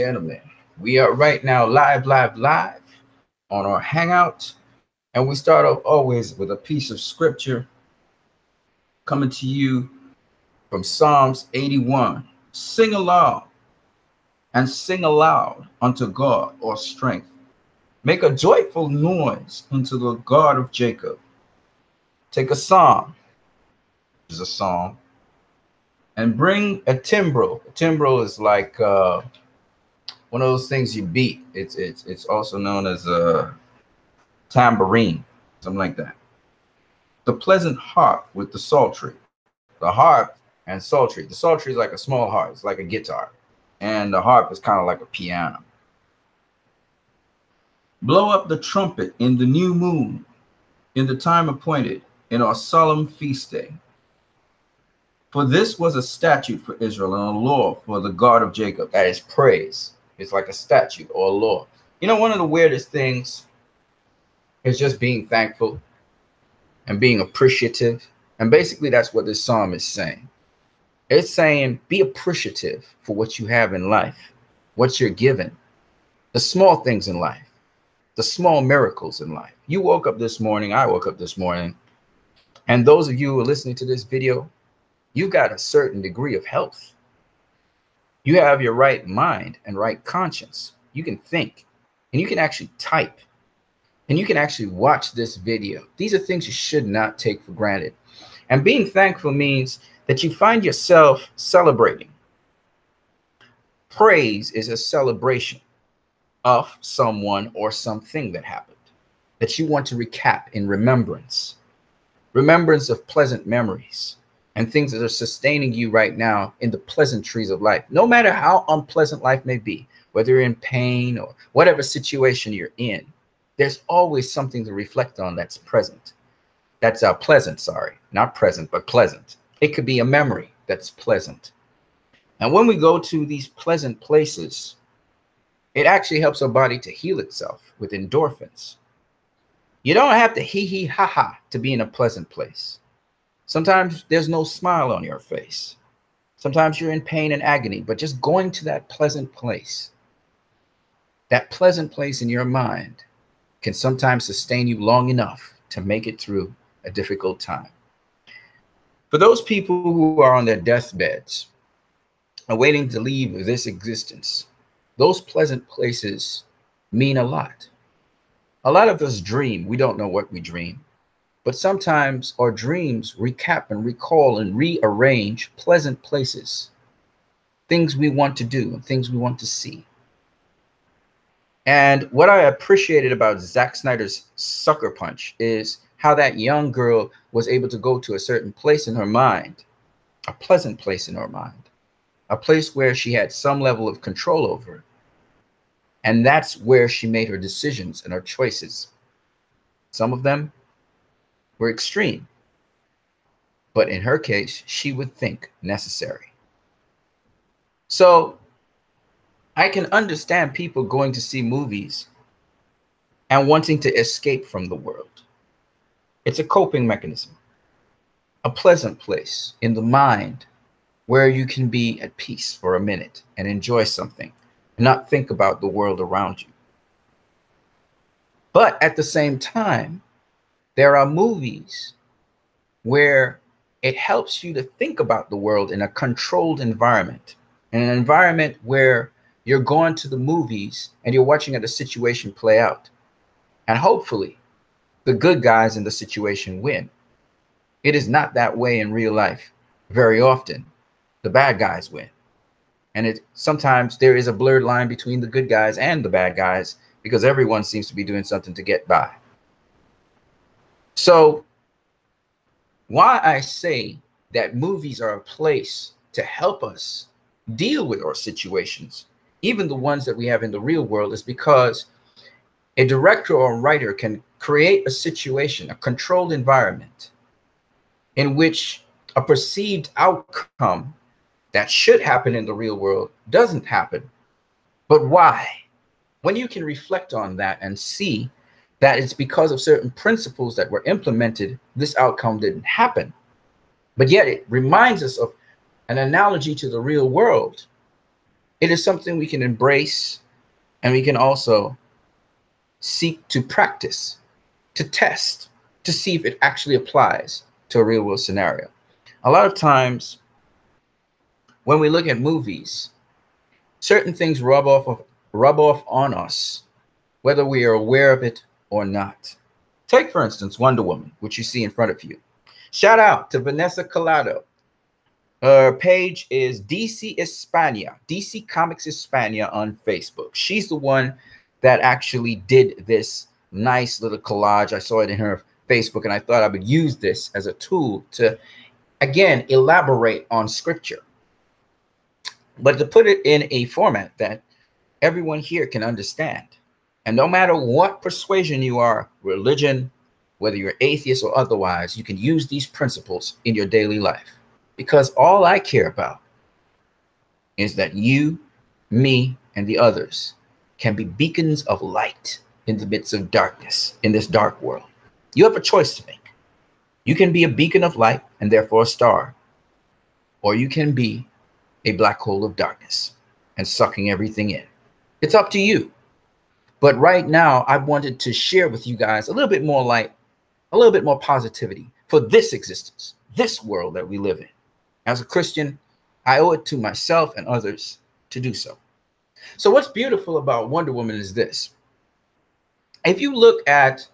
gentlemen, we are right now live on our Hangout. And we start off always with a piece of scripture coming to you from Psalms 81. Sing aloud and sing aloud unto God or strength. Make a joyful noise unto the God of Jacob. Take a psalm, which is a song, and bring a timbrel. A timbrel is like one of those things you beat. It's also known as a tambourine, something like that. The pleasant harp with the psaltery. The harp and psaltery. The psaltery is like a small harp. It's like a guitar. And the harp is kind of like a piano. Blow up the trumpet in the new moon, in the time appointed, in our solemn feast day. For this was a statute for Israel and a law for the God of Jacob. That is praise. It's like a statute or a law. You know, one of the weirdest things is just being thankful and being appreciative. And basically, that's what this psalm is saying. It's saying, be appreciative for what you have in life, what you're given, the small things in life, the small miracles in life. You woke up this morning. I woke up this morning. And those of you who are listening to this video, you've got a certain degree of health. You have your right mind and right conscience. You can think and you can actually type and you can actually watch this video. These are things you should not take for granted. And being thankful means that you find yourself celebrating. Praise is a celebration of someone or something that happened that you want to recap in remembrance. Remembrance of pleasant memories and things that are sustaining you right now in the pleasantries of life. No matter how unpleasant life may be, whether you're in pain or whatever situation you're in, there's always something to reflect on that's present. That's pleasant, sorry, not present, but pleasant. It could be a memory that's pleasant. And when we go to these pleasant places, it actually helps our body to heal itself with endorphins. You don't have to hee ha ha to be in a pleasant place. Sometimes there's no smile on your face. Sometimes you're in pain and agony, but just going to that pleasant place in your mind can sometimes sustain you long enough to make it through a difficult time. For those people who are on their deathbeds, awaiting to leave this existence, those pleasant places mean a lot. A lot of us dream. We don't know what we dream. But sometimes our dreams recap and recall and rearrange pleasant places, things we want to do and things we want to see. And what I appreciated about Zack Snyder's Sucker Punch is how that young girl was able to go to a certain place in her mind, a pleasant place in her mind, a place where she had some level of control over it. And that's where she made her decisions and her choices. Some of them were extreme, but in her case, she would think necessary. So I can understand people going to see movies and wanting to escape from the world. It's a coping mechanism, a pleasant place in the mind where you can be at peace for a minute and enjoy something and not think about the world around you. But at the same time, there are movies where it helps you to think about the world in a controlled environment, in an environment where you're going to the movies and you're watching a situation play out. And hopefully the good guys in the situation win. It is not that way in real life. Very often, the bad guys win. And sometimes there is a blurred line between the good guys and the bad guys because everyone seems to be doing something to get by. So why I say that movies are a place to help us deal with our situations, even the ones that we have in the real world, is because a director or a writer can create a situation, a controlled environment in which a perceived outcome that should happen in the real world doesn't happen. But why? When you can reflect on that and see that it's because of certain principles that were implemented, this outcome didn't happen. But yet it reminds us of an analogy to the real world. It is something we can embrace, and we can also seek to practice, to test, to see if it actually applies to a real world scenario. A lot of times when we look at movies, certain things rub off on us, whether we are aware of it or not. Take, for instance, Wonder Woman, which you see in front of you. Shout out to Vanessa Collado. Her page is DC España, DC Comics España on Facebook. She's the one that actually did this nice little collage. I saw it in her Facebook, and I thought I would use this as a tool to, again, elaborate on scripture, but to put it in a format that everyone here can understand. And no matter what persuasion you are, religion, whether you're atheist or otherwise, you can use these principles in your daily life. Because all I care about is that you, me, and the others can be beacons of light in the midst of darkness, in this dark world. You have a choice to make. You can be a beacon of light and therefore a star, or you can be a black hole of darkness and sucking everything in. It's up to you. But right now, I wanted to share with you guys a little bit more light, a little bit more positivity for this existence, this world that we live in. As a Christian, I owe it to myself and others to do so. So what's beautiful about Wonder Woman is this. If you look at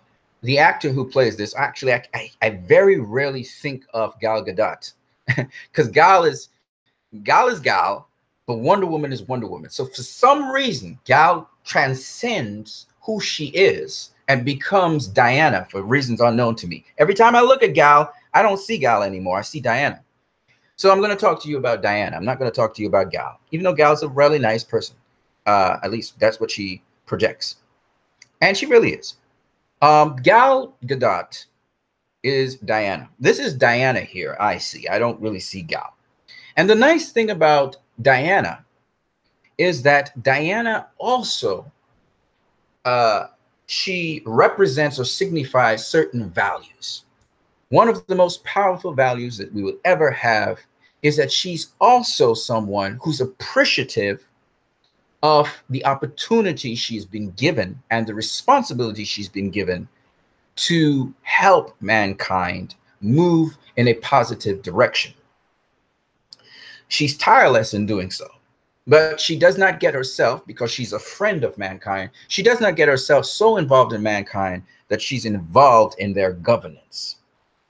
the actor who plays this, actually, I very rarely think of Gal Gadot because Gal is Gal, but Wonder Woman is Wonder Woman. So for some reason, Gal transcends who she is and becomes Diana for reasons unknown to me. Every time I look at Gal, I don't see Gal anymore. I see Diana. So I'm going to talk to you about Diana. I'm not going to talk to you about Gal, even though Gal's a really nice person. At least that's what she projects. And she really is. Gal Gadot is Diana. This is Diana here, I see. I don't really see Gal. And the nice thing about Diana is that Diana also, she represents or signifies certain values. One of the most powerful values that we will ever have is that she's also someone who's appreciative of the opportunity she's been given and the responsibility she's been given to help mankind move in a positive direction. She's tireless in doing so, but she does not get herself, because she's a friend of mankind, she does not get herself so involved in mankind that she's involved in their governance.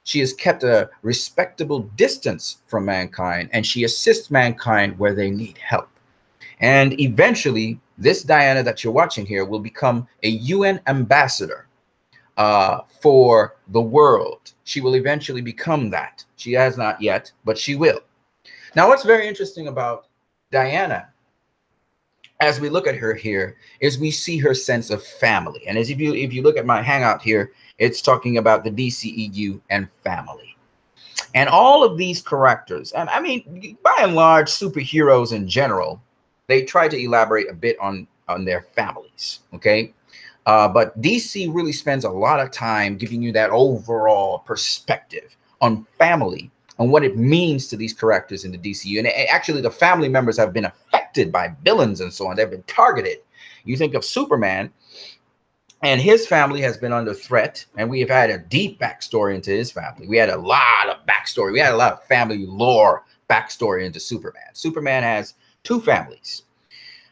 She has kept a respectable distance from mankind, and she assists mankind where they need help. And eventually, this Diana that you're watching here will become a UN ambassador for the world. She will eventually become that. She has not yet, but she will. Now, what's very interesting about Diana, as we look at her here, is we see her sense of family. And as if you look at my hangout here, it's talking about the DCEU and family. And all of these characters, and I mean, by and large, superheroes in general, they try to elaborate a bit on their families, okay? But DC really spends a lot of time giving you that overall perspective on family, on what it means to these characters in the DCU. And actually, the family members have been affected by villains and so on. They've been targeted. You think of Superman, and his family has been under threat, and we have had a deep backstory into his family. We had a lot of backstory. We had a lot of family lore backstory into Superman. Superman has two families,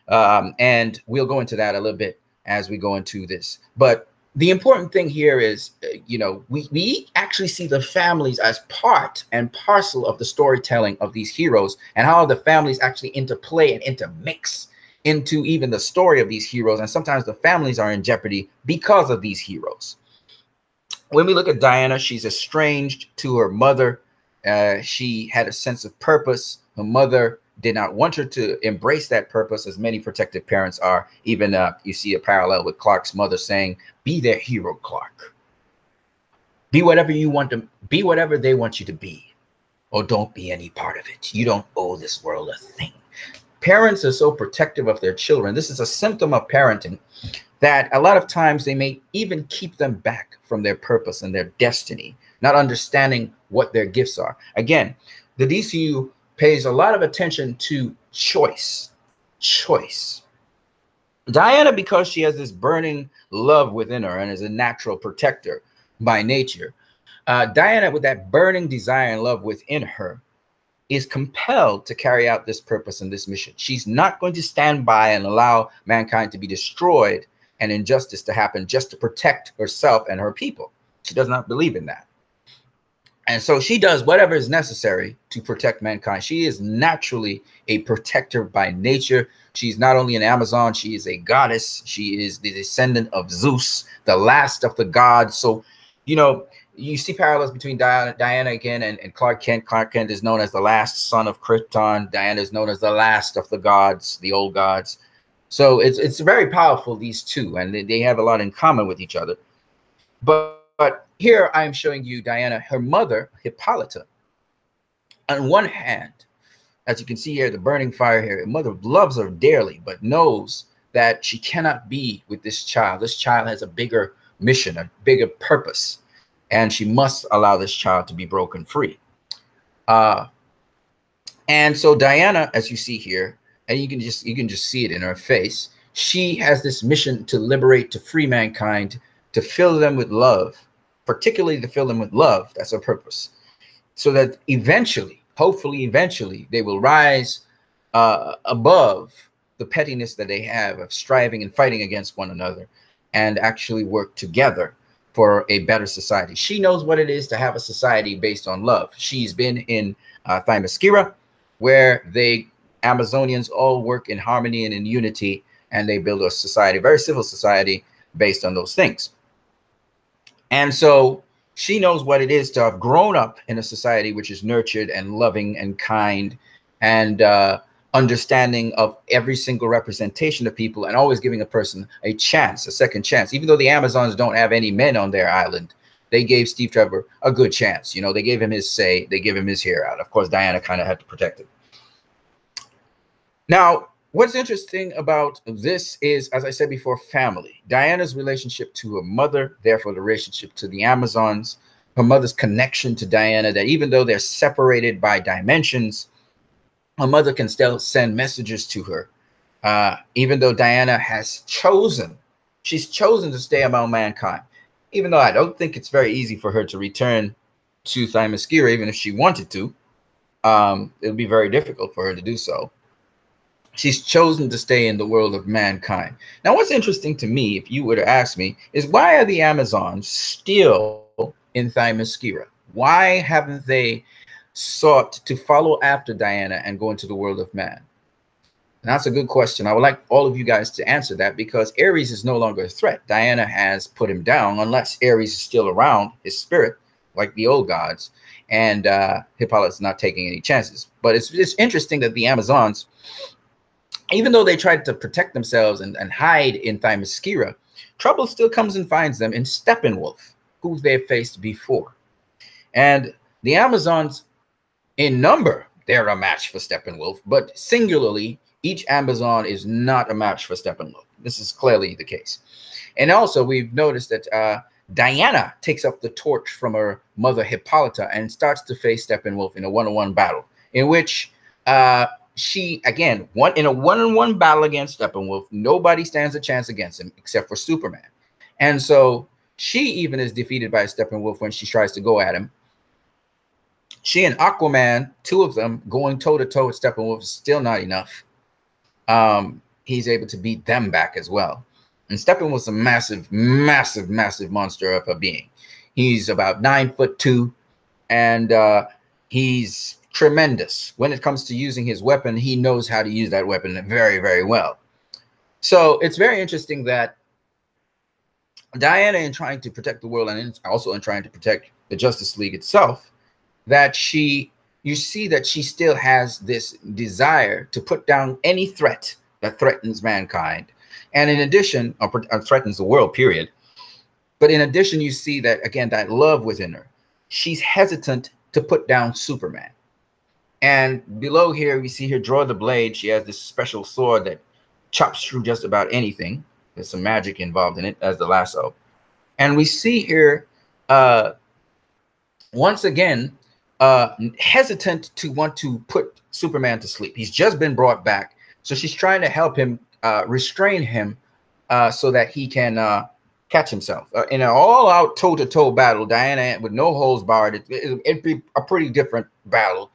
and we'll go into that a little bit as we go into this. But the important thing here is, you know, we actually see the families as part and parcel of the storytelling of these heroes, and how the families actually interplay and intermix into even the story of these heroes. And sometimes the families are in jeopardy because of these heroes. When we look at Diana, she's estranged to her mother. She had a sense of purpose. Her mother did not want her to embrace that purpose, as many protective parents are. Even you see a parallel with Clark's mother saying, be their hero, Clark. Be whatever you want to be, whatever they want you to be, or don't be any part of it. You don't owe this world a thing. Parents are so protective of their children. This is a symptom of parenting, that a lot of times they may even keep them back from their purpose and their destiny, not understanding what their gifts are. Again, the DCU pays a lot of attention to choice. choice. Diana, because she has this burning love within her and is a natural protector by nature, Diana, with that burning desire and love within her, is compelled to carry out this purpose and this mission. She's not going to stand by and allow mankind to be destroyed and injustice to happen just to protect herself and her people. She does not believe in that. And so she does whatever is necessary to protect mankind. She is naturally a protector by nature. She's not only an Amazon, she is a goddess. She is the descendant of Zeus, the last of the gods. So, you know, you see parallels between Diana again and Clark Kent. Clark Kent is known as the last son of Krypton. Diana is known as the last of the gods, the old gods. So it's very powerful, these two, and they have a lot in common with each other. But here I am showing you Diana, her mother, Hippolyta. On one hand, as you can see here, the burning fire here, her mother loves her dearly, but knows that she cannot be with this child. This child has a bigger mission, a bigger purpose, and she must allow this child to be broken free. And so Diana, as you see here, and you can just see it in her face, she has this mission to liberate, to free mankind, to fill them with love, particularly to fill them with love. That's her purpose. So that eventually, hopefully eventually, they will rise above the pettiness that they have of striving and fighting against one another and actually work together for a better society. She knows what it is to have a society based on love. She's been in Themyscira, where Amazonians all work in harmony and in unity, and they build a society, a very civil society based on those things. And so she knows what it is to have grown up in a society which is nurtured and loving and kind and understanding of every single representation of people and always giving a person a chance, a second chance. Even though the Amazons don't have any men on their island, they gave Steve Trevor a good chance. You know, they gave him his say, they gave him his hair out. Of course, Diana kind of had to protect him. Now, what's interesting about this is, as I said before, family. Diana's relationship to her mother, therefore the relationship to the Amazons, her mother's connection to Diana, that even though they're separated by dimensions, her mother can still send messages to her. Even though Diana has chosen, she's chosen to stay among mankind. Even though I don't think it's very easy for her to return to Themyscira, even if she wanted to, it would be very difficult for her to do so. She's chosen to stay in the world of mankind. Now, what's interesting to me, if you were to ask me, is why are the Amazons still in Themyscira? Why haven't they sought to follow after Diana and go into the world of man? And that's a good question. I would like all of you guys to answer that, because Ares is no longer a threat. Diana has put him down, unless Ares is still around, his spirit, like the old gods, and Hippolyta's not taking any chances. But it's interesting that the Amazons, even though they tried to protect themselves and hide in Themyscira, trouble still comes and finds them in Steppenwolf, who they've faced before. And the Amazons, in number, they're a match for Steppenwolf, but singularly, each Amazon is not a match for Steppenwolf. This is clearly the case. And also, we've noticed that Diana takes up the torch from her mother Hippolyta and starts to face Steppenwolf in a one-on-one battle, in which she, again, in a one-on-one battle against Steppenwolf, nobody stands a chance against him except for Superman. And so she even is defeated by Steppenwolf when she tries to go at him. She and Aquaman, two of them, going toe-to-toe with Steppenwolf is still not enough. He's able to beat them back as well. And Steppenwolf's a massive, massive, massive monster of a being. He's about 9'2", and he's tremendous. When it comes to using his weapon, he knows how to use that weapon very, very well. So it's very interesting that Diana, in trying to protect the world and also in trying to protect the Justice League itself, that you see that she still has this desire to put down any threat that threatens mankind. And in addition, or threatens the world, period. But in addition, you see that, again, that love within her. She's hesitant to put down Superman. And below here, we see her draw the blade. She has this special sword that chops through just about anything. There's some magic involved in it as the lasso. And we see here, once again, hesitant to want to put Superman to sleep. He's just been brought back So she's trying to help him, restrain him, so that he can catch himself. In an all-out toe-to-toe battle, Diana, with no holds barred, it'd be a pretty different battle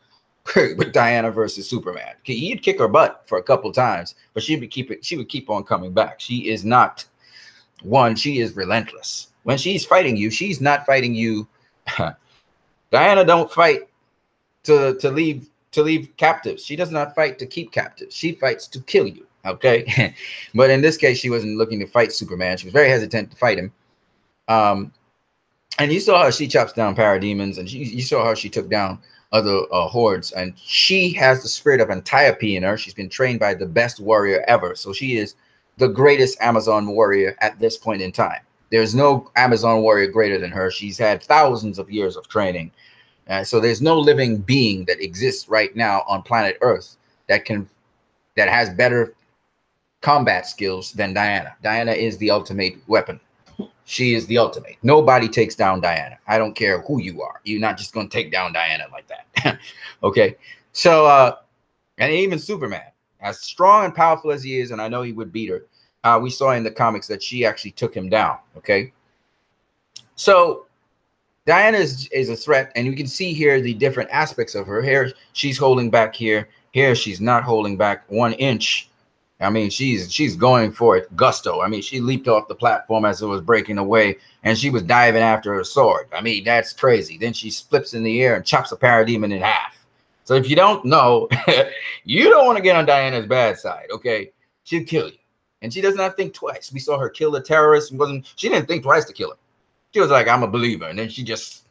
with Diana versus Superman. He'd kick her butt for a couple times, but she would keep on coming back. She is not one. She is relentless. When she's fighting you, she's not fighting you. Diana don't fight to leave captives. She does not fight to keep captives. She fights to kill you. Okay. But in this case, she wasn't looking to fight Superman. She was very hesitant to fight him. And you saw how she chops down parademons, and you saw how she took down other hordes. And she has the spirit of Antiope in her. She's been trained by the best warrior ever. So she is the greatest Amazon warrior at this point in time. There's no Amazon warrior greater than her. She's had thousands of years of training. So there's no living being that exists right now on planet Earth that has better combat skills than Diana. Diana is the ultimate weapon. She is the ultimate. Nobody takes down Diana. I don't care who you are. You're not just going to take down Diana like that. Okay. So, and even Superman, as strong and powerful as he is, and I know he would beat her, we saw in the comics that she actually took him down. Okay. So Diana is a threat, and you can see here the different aspects of her. Here, she's holding back here. Here, she's not holding back 1 inch. I mean, she's going for it, gusto. I mean, she leaped off the platform as it was breaking away, and she was diving after her sword. I mean, that's crazy. Then she flips in the air and chops a parademon in half. So if you don't know, you don't want to get on Diana's bad side, okay? She'll kill you, and she does not think twice. We saw her kill the terrorist. She didn't think twice to kill him. She was like, I'm a believer, and then she just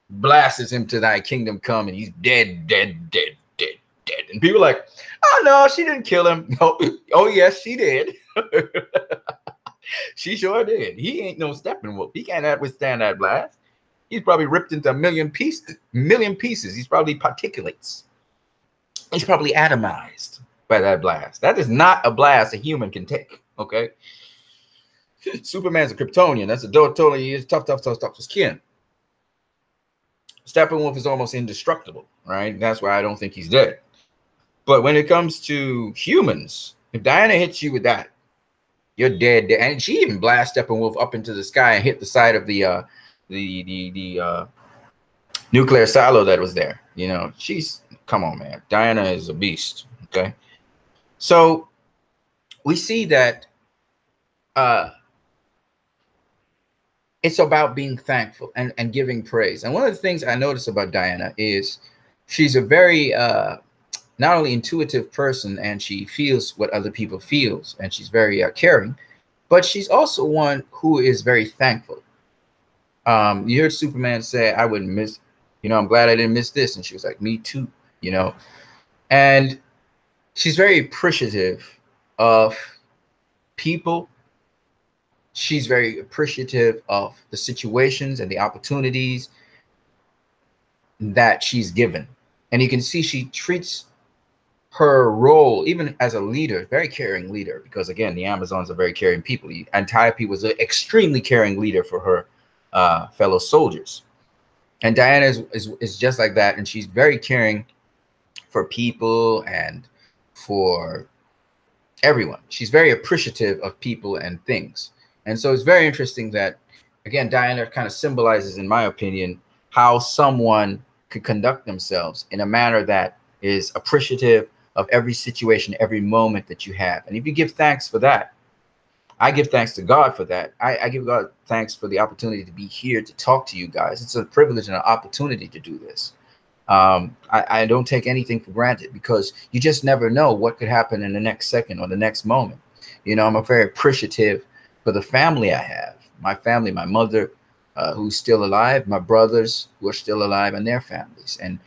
blasts him to thy kingdom come, and he's dead, dead, dead, dead, dead. And people are like, oh no, she didn't kill him. No. Oh yes, she did. She sure did. He ain't no Steppenwolf. He can't withstand that blast. He's probably ripped into a million pieces. He's probably particulates. He's probably atomized by that blast. That is not a blast a human can take. Okay. Superman's a Kryptonian. That's a totally tough skin. Steppenwolf is almost indestructible, right? That's why I don't think he's dead. But when it comes to humans, if Diana hits you with that, you're dead. And she even blasted Steppenwolf up into the sky and hit the side of the nuclear silo that was there. You know, come on, man. Diana is a beast. Okay. So we see that it's about being thankful and giving praise. And one of the things I notice about Diana is she's a very not only intuitive person, and she feels what other people feels, and she's very caring, but she's also one who is very thankful. You heard Superman say, I wouldn't miss, I'm glad I didn't miss this. And she was like, me too, and she's very appreciative of people. She's very appreciative of the situations and the opportunities that she's given. And you can see she treats her role, even as a leader, very caring leader, because again, the Amazons are very caring people. Antiope was an extremely caring leader for her fellow soldiers. And Diana is just like that. And she's very caring for people and for everyone. She's very appreciative of people and things. And so it's very interesting that, again, Diana kind of symbolizes, in my opinion, how someone could conduct themselves in a manner that is appreciative of every situation, every moment that you have. And if you give thanks for that, I give thanks to God for that. I give God thanks for the opportunity to be here to talk to you guys. It's a privilege and an opportunity to do this. I don't take anything for granted, because you just never know what could happen in the next second or the next moment. I'm very appreciative for the family I have, my family, my mother, who's still alive, my brothers who are still alive, and their families, and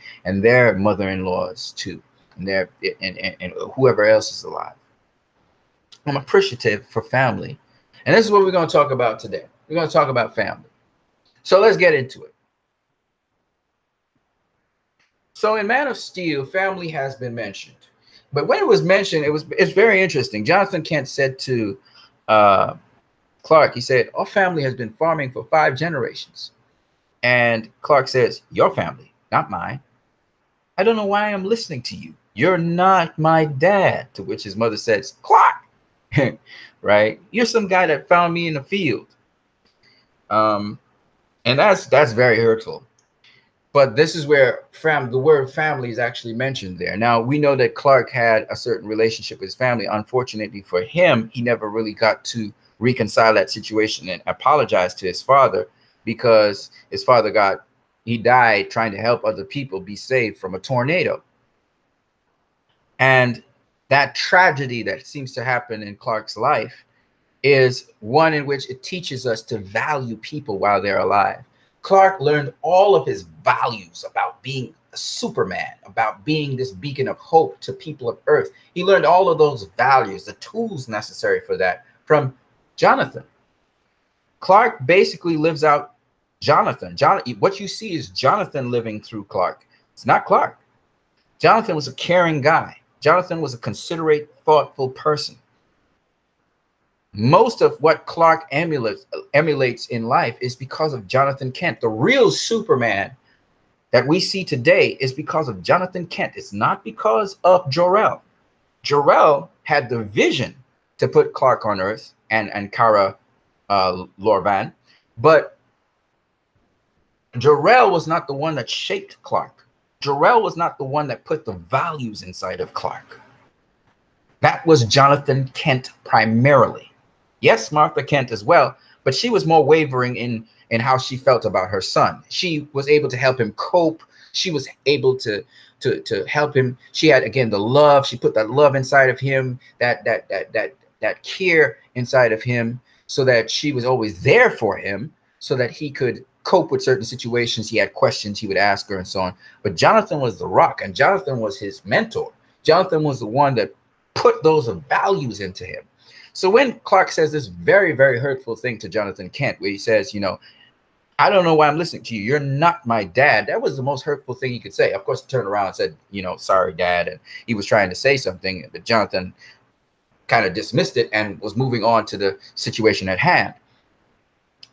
their mother-in-laws too, and whoever else is alive. I'm appreciative for family. And this is what we're going to talk about today. We're going to talk about family. So let's get into it. So in Man of Steel, family has been mentioned. But when it was mentioned, it's very interesting. Jonathan Kent said to Clark, he said, our family has been farming for 5 generations. And Clark says, your family, not mine. I don't know why I'm listening to you. "You're not my dad." To which his mother says, "Clark," right? "You're some guy that found me in the field." And that's very hurtful. But this is where the word family is actually mentioned there. Now, we know that Clark had a certain relationship with his family. Unfortunately for him, he never really got to reconcile that situation and apologize to his father, because his father he died trying to help other people be saved from a tornado. And that tragedy that seems to happen in Clark's life is one in which it teaches us to value people while they're alive. Clark learned all of his values about being a Superman, about being this beacon of hope to people of Earth. He learned all of those values, the tools necessary for that, from Jonathan. Clark basically lives out Jonathan. What you see is Jonathan living through Clark. It's not Clark. Jonathan was a caring guy. Jonathan was a considerate, thoughtful person. Most of what Clark emulates in life is because of Jonathan Kent. The real Superman that we see today is because of Jonathan Kent. It's not because of Jor-El. Jor-El had the vision to put Clark on Earth and Kara Lorvan, but Jor-El was not the one that shaped Clark. Jor-El was not the one that put the values inside of Clark. That was Jonathan Kent primarily. Yes, Martha Kent as well, but she was more wavering in how she felt about her son. She was able to help him cope. She was able to help him. She had, again, the love. She put that love inside of him, that care inside of him, so that she was always there for him, so that he could cope with certain situations. He had questions, he would ask her and so on. But Jonathan was the rock, and Jonathan was his mentor. Jonathan was the one that put those values into him. So when Clark says this very, very hurtful thing to Jonathan Kent, where he says, "I don't know why I'm listening to you. You're not my dad." That was the most hurtful thing he could say. Of course, he turned around and said, "Sorry, Dad." And he was trying to say something, but Jonathan kind of dismissed it and was moving on to the situation at hand.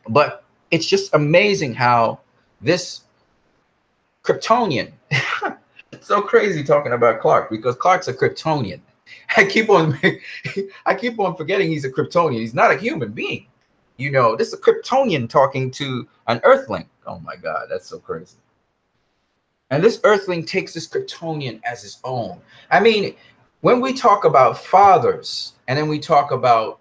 But it's just amazing how this Kryptonian, it's so crazy talking about Clark, because Clark's a Kryptonian. I keep on forgetting he's a Kryptonian. He's not a human being. This is a Kryptonian talking to an Earthling. Oh my God, that's so crazy. And this Earthling takes this Kryptonian as his own. I mean, when we talk about fathers and then we talk about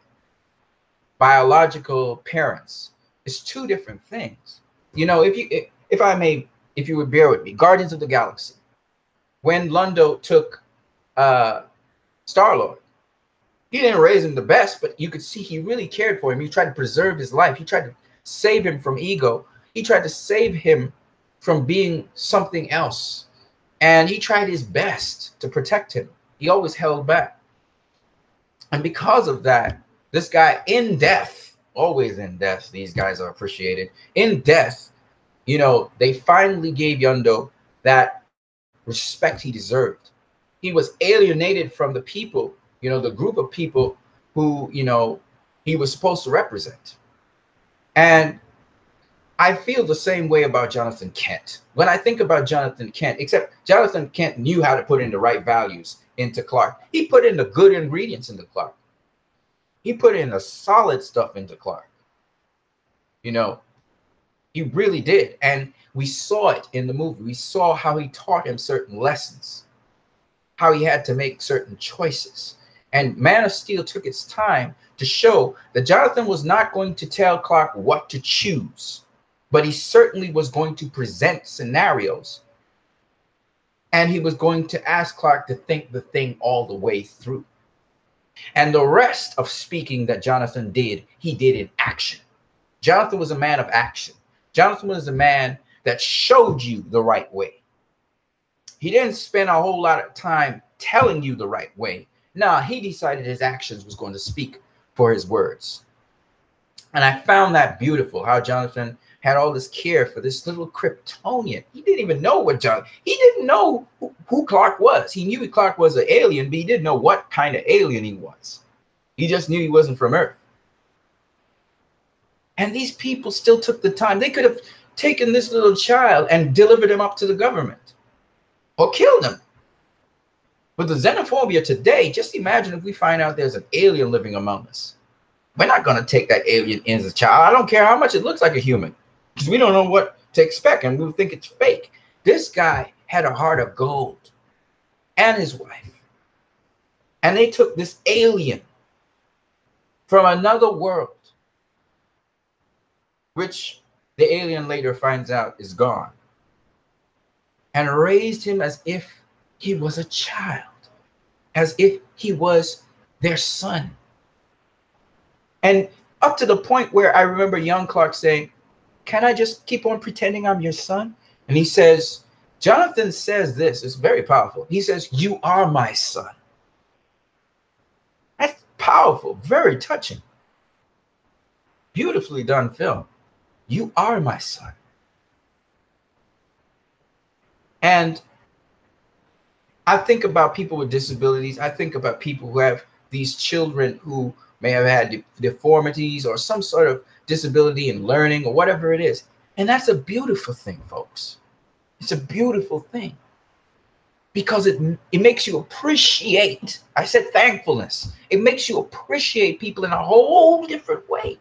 biological parents, it's two different things. If you would bear with me, Guardians of the Galaxy, when Londo took Star-Lord, he didn't raise him the best, but you could see he really cared for him. He tried to preserve his life. He tried to save him from ego. He tried to save him from being something else. And he tried his best to protect him. He always held back. And because of that, this guy in death, always in death, these guys are appreciated. In death, they finally gave Yondo that respect he deserved. He was alienated from the people, the group of people who, he was supposed to represent. And I feel the same way about Jonathan Kent. When I think about Jonathan Kent, except Jonathan Kent knew how to put in the right values into Clark. He put in the good ingredients into Clark. He put in the solid stuff into Clark. He really did. And we saw it in the movie. We saw how he taught him certain lessons, how he had to make certain choices. And Man of Steel took its time to show that Jonathan was not going to tell Clark what to choose, but he certainly was going to present scenarios. And he was going to ask Clark to think the thing all the way through. And the rest of speaking that Jonathan did, he did in action. Jonathan was a man of action. Jonathan was a man that showed you the right way. He didn't spend a whole lot of time telling you the right way. No, he decided his actions was going to speak for his words. And I found that beautiful, how Jonathan had all this care for this little Kryptonian. He didn't even know he didn't know who Clark was. He knew Clark was an alien, but he didn't know what kind of alien he was. He just knew he wasn't from Earth. And these people still took the time. They could have taken this little child and delivered him up to the government or killed him. But the xenophobia today, just imagine if we find out there's an alien living among us. We're not going to take that alien in as a child. I don't care how much it looks like a human, because we don't know what to expect, and we think it's fake. This guy had a heart of gold, and his wife. And they took this alien from another world, which the alien later finds out is gone, and raised him as if he was a child, as if he was their son. And up to the point where I remember young Clark saying, "Can I just keep on pretending I'm your son?" And he says, Jonathan says this, it's very powerful. He says, "You are my son." That's powerful, very touching. Beautifully done film. You are my son. And I think about people with disabilities. I think about people who have these children who may have had deformities or some sort of disability in learning or whatever it is. And that's a beautiful thing, folks. It's a beautiful thing, because it makes you appreciate. I said thankfulness. It makes you appreciate people in a whole different way.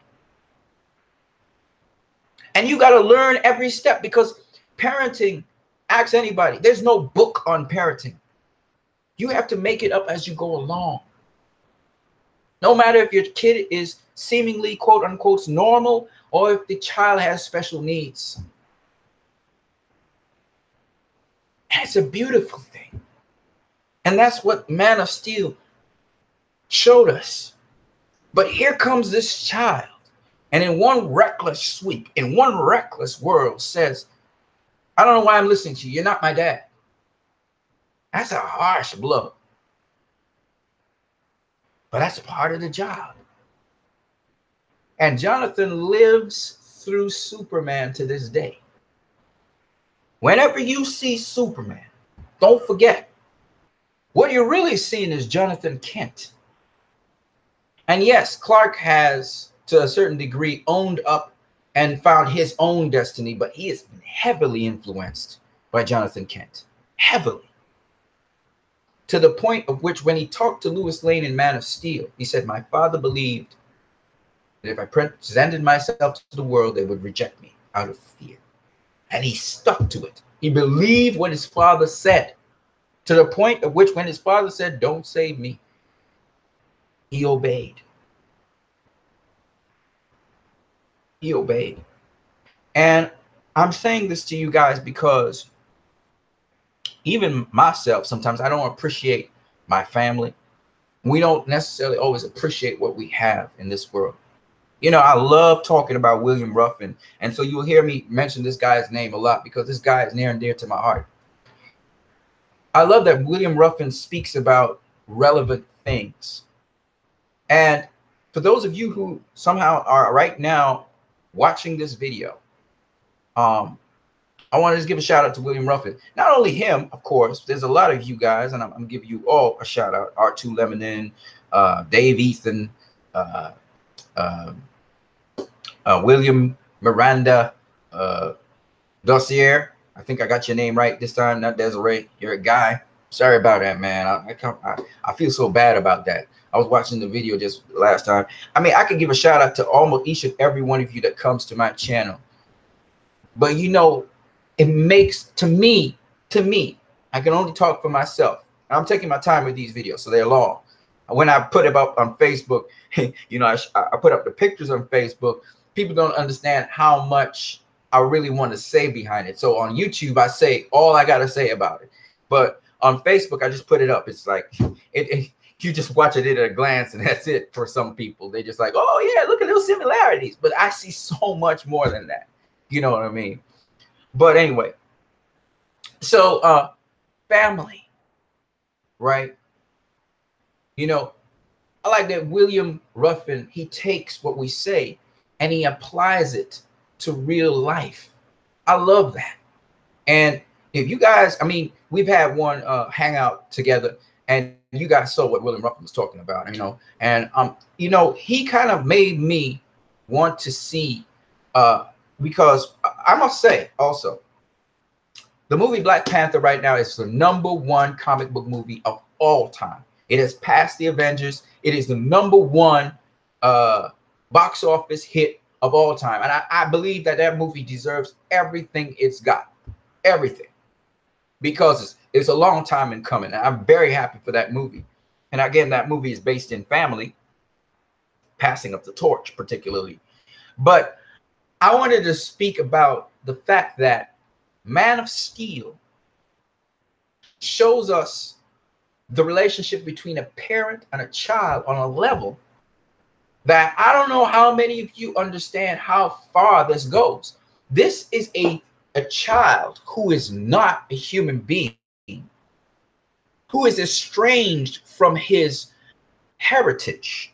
And you got to learn every step, because parenting, ask anybody, there's no book on parenting. You have to make it up as you go along. No matter if your kid is seemingly quote unquote normal, or if the child has special needs. And it's a beautiful thing. And that's what Man of Steel showed us. But here comes this child, and in one reckless sweep, in one reckless world, says, "I don't know why I'm listening to you. You're not my dad." That's a harsh blow. But that's part of the job. And Jonathan lives through Superman to this day. Whenever you see Superman, don't forget, what you're really seeing is Jonathan Kent. And yes, Clark has, to a certain degree, owned up and found his own destiny, but he has been heavily influenced by Jonathan Kent. Heavily. To the point of which, when he talked to Lois Lane in Man of Steel, he said, "My father believed that if I presented myself to the world, they would reject me out of fear." And he stuck to it. He believed what his father said, to the point of which, when his father said, "Don't save me," he obeyed. He obeyed. And I'm saying this to you guys because even myself, sometimes I don't appreciate my family. We don't necessarily always appreciate what we have in this world. You know, I love talking about William Ruffin. And so you'll hear me mention this guy's name a lot, because this guy is near and dear to my heart. I love that William Ruffin speaks about relevant things. And for those of you who somehow are right now watching this video, I want to just give a shout out to William Ruffin. Not only him, of course, there's a lot of you guys, and I'm going to give you all a shout out. R2 Lemonin, Dave Ethan, William Miranda, Dossier. I think I got your name right this time, not Desiree. You're a guy. Sorry about that, man. I feel so bad about that. I was watching the video just last time. I mean, I could give a shout out to almost each and every one of you that comes to my channel. But you know, it makes, to me, I can only talk for myself. I'm taking my time with these videos, so they're long. When I put it up on Facebook, you know, I put up the pictures on Facebook. People don't understand how much I really want to say behind it. So on YouTube, I say all I got to say about it. But on Facebook, I just put it up. It's like, you just watch it at a glance, and that's it for some people. They just like, "Oh, yeah, look at those similarities." But I see so much more than that. You know what I mean? But anyway, so family, right? You know, I like that William Ruffin, he takes what we say and he applies it to real life. I love that. And if you guys, I mean, we've had one hangout together, and you guys saw what William Ruffin was talking about, you know, and you know, he kind of made me want to see because I must say also, the movie Black Panther right now is the #1 comic book movie of all time. It has passed the Avengers. It is the #1 box office hit of all time. And I believe that that movie deserves everything it's got. Everything. Because it's a long time in coming. And I'm very happy for that movie. And again, that movie is based in family, passing of the torch particularly. But I wanted to speak about the fact that Man of Steel shows us the relationship between a parent and a child on a level that I don't know how many of you understand how far this goes. This is a child who is not a human being, who is estranged from his heritage.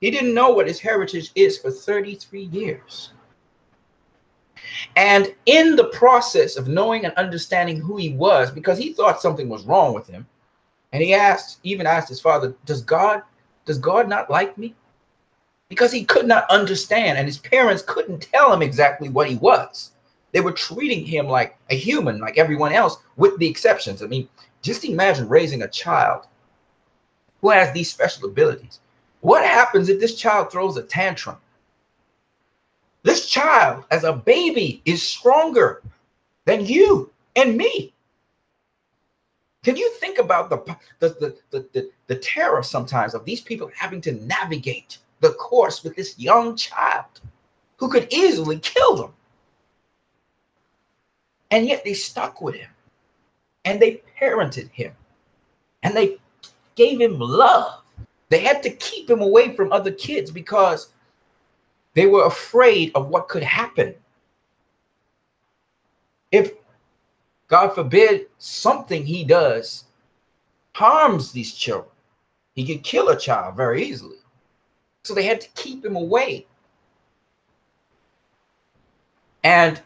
He didn't know what his heritage is for 33 years. And in the process of knowing and understanding who he was, because he thought something was wrong with him, and he even asked his father, does God not like me? Because he could not understand, and his parents couldn't tell him exactly what he was. They were treating him like a human, like everyone else, with the exceptions. I mean, just imagine raising a child who has these special abilities. What happens if this child throws a tantrum? This child, as a baby, is stronger than you and me. Can you think about the terror sometimes of these people having to navigate the course with this young child who could easily kill them? And yet they stuck with him, and they parented him, and they gave him love. They had to keep him away from other kids because they were afraid of what could happen if, God forbid, something he does harms these children. He could kill a child very easily. So they had to keep him away. And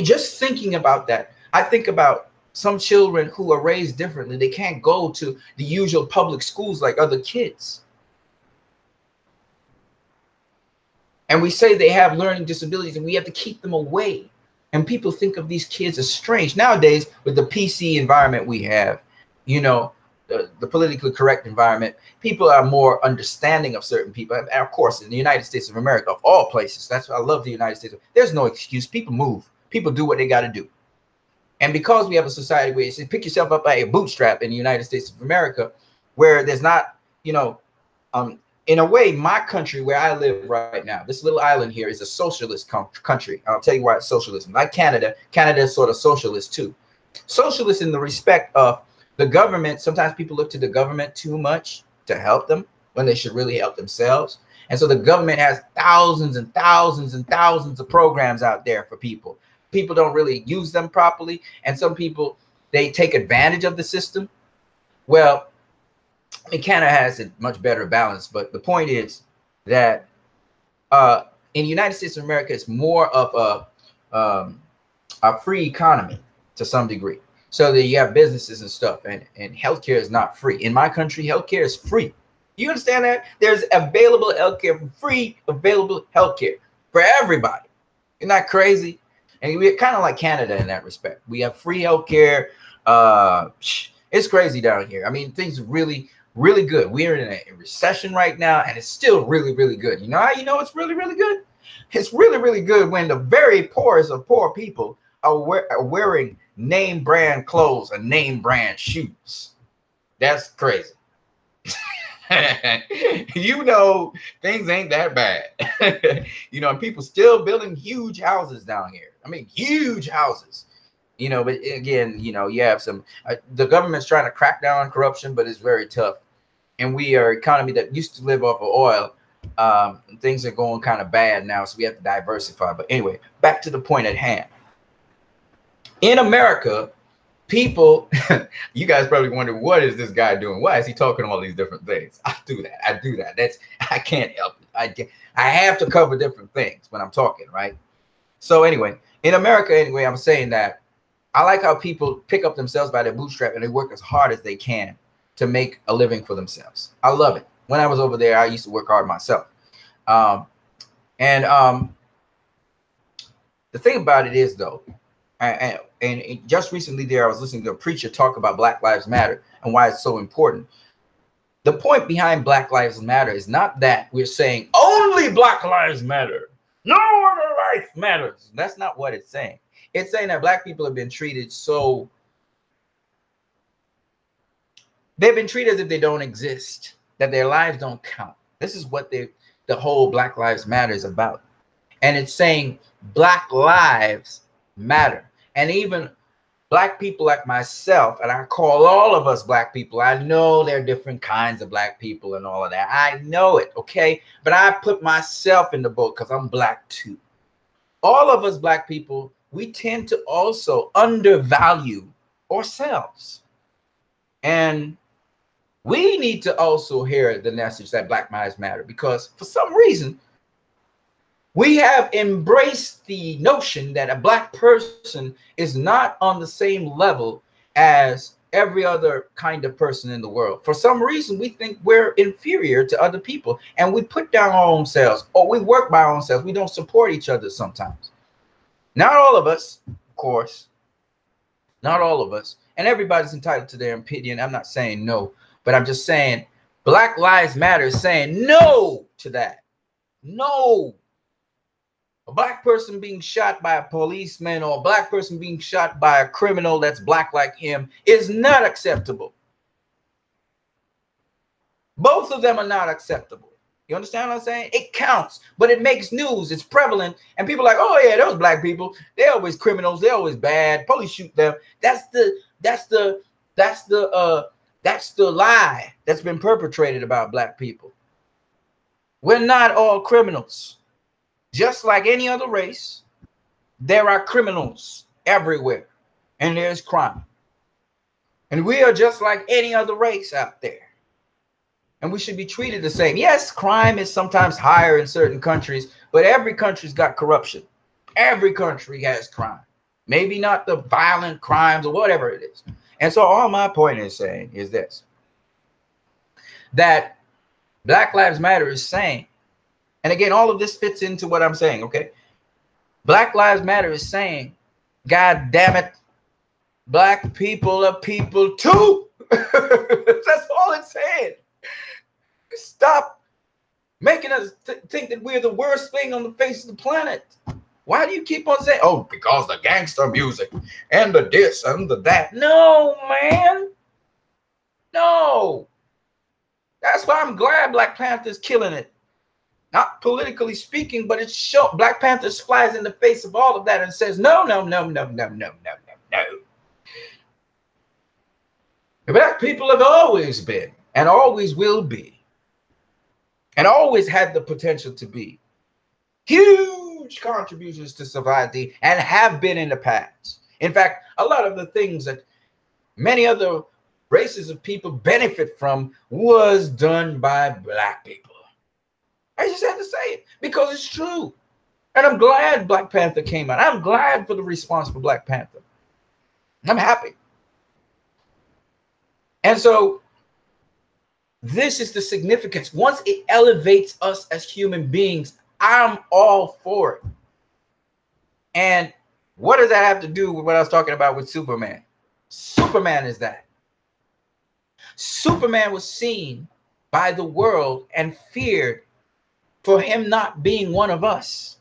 just thinking about that, I think about some children who are raised differently. They can't go to the usual public schools like other kids. And we say they have learning disabilities, and we have to keep them away. And people think of these kids as strange. Nowadays, with the PC environment we have, you know, the politically correct environment, people are more understanding of certain people. And of course, in the United States of America, of all places, that's why I love the United States. There's no excuse. People move. People do what they got to do. And because we have a society where you say, pick yourself up by a bootstrap in the United States of America, where there's not, you know, in a way, my country where I live right now, this little island here is a socialist country. I'll tell you why it's socialism. Like Canada, Canada is sort of socialist too. Socialist in the respect of the government. Sometimes people look to the government too much to help them when they should really help themselves. And so the government has thousands and thousands and thousands of programs out there for people. People don't really use them properly. And some people, they take advantage of the system. Well, it kind of has a much better balance. But the point is that in the United States of America, it's more of a free economy to some degree. So that you have businesses and stuff, and healthcare is not free. In my country, healthcare is free. You understand that? There's available healthcare, free available healthcare for everybody. Isn't that crazy? And we're kind of like Canada in that respect. We have free healthcare. It's crazy down here. I mean, things are really, really good. We're in a recession right now, and it's still really, really good. You know how you know it's really, really good? It's really, really good when the very poorest of poor people are wearing name brand clothes and name brand shoes. That's crazy. You know, things ain't that bad. You know, and people still building huge houses down here. I mean, huge houses. You know, but again, you know, you have some, the government's trying to crack down on corruption, but it's very tough. And we are an economy that used to live off of oil. Things are going kind of bad now, so we have to diversify. But anyway, back to the point at hand. In America, people, you guys probably wonder, what is this guy doing? Why is he talking all these different things? I do that. I can't help it. I have to cover different things when I'm talking, right? So anyway, in America, anyway, I'm saying that I like how people pick up themselves by their bootstrap and they work as hard as they can to make a living for themselves. I love it. When I was over there, I used to work hard myself. The thing about it is, though, And just recently there, I was listening to a preacher talk about Black Lives Matter and why it's so important. The point behind Black Lives Matter is not that we're saying only Black Lives Matter, no other life matters. That's not what it's saying. It's saying that Black people have been treated so, they've been treated as if they don't exist, that their lives don't count. This is what the whole Black Lives Matter is about. And it's saying Black lives matter. And even Black people like myself, and I call all of us Black people. I know there are different kinds of Black people and all of that. I know it, okay? But I put myself in the boat because I'm Black too. All of us Black people, we tend to also undervalue ourselves. And we need to also hear the message that Black lives matter, because for some reason, we have embraced the notion that a Black person is not on the same level as every other kind of person in the world. For some reason, we think we're inferior to other people, and we put down our own selves, or we work by our own selves. We don't support each other sometimes. Not all of us, of course, not all of us. And everybody's entitled to their opinion. I'm not saying no, but I'm just saying Black Lives Matter is saying no to that. No. A Black person being shot by a policeman or a Black person being shot by a criminal that's Black like him is not acceptable. Both of them are not acceptable. You understand what I'm saying? It counts, but it makes news. It's prevalent, and people are like, oh yeah, those Black people, they're always criminals. They're always bad. Police shoot them. That's the lie that's been perpetrated about Black people. We're not all criminals. Just like any other race, there are criminals everywhere, and there's crime. And we are just like any other race out there. And we should be treated the same. Yes, crime is sometimes higher in certain countries, but every country's got corruption. Every country has crime. Maybe not the violent crimes or whatever it is. And so all my point is saying is this, that Black Lives Matter is saying, and again, all of this fits into what I'm saying, okay? Black Lives Matter is saying, God damn it, Black people are people too. That's all it's saying. Stop making us think that we're the worst thing on the face of the planet. Why do you keep on saying, oh, because the gangster music and the this and the that? No, man. No. That's why I'm glad Black Panther's killing it. Not politically speaking, but it's show Black Panther flies in the face of all of that and says, no, no, no, no, no, no, no, no, no. Black people have always been and always will be and always had the potential to be huge contributions to society and have been in the past. In fact, a lot of the things that many other races of people benefit from was done by Black people. I just had to say it because it's true. And I'm glad Black Panther came out. I'm glad for the response for Black Panther. I'm happy. And so this is the significance. Once it elevates us as human beings, I'm all for it. And what does that have to do with what I was talking about with Superman? Superman is that. Superman was seen by the world and feared for him not being one of us.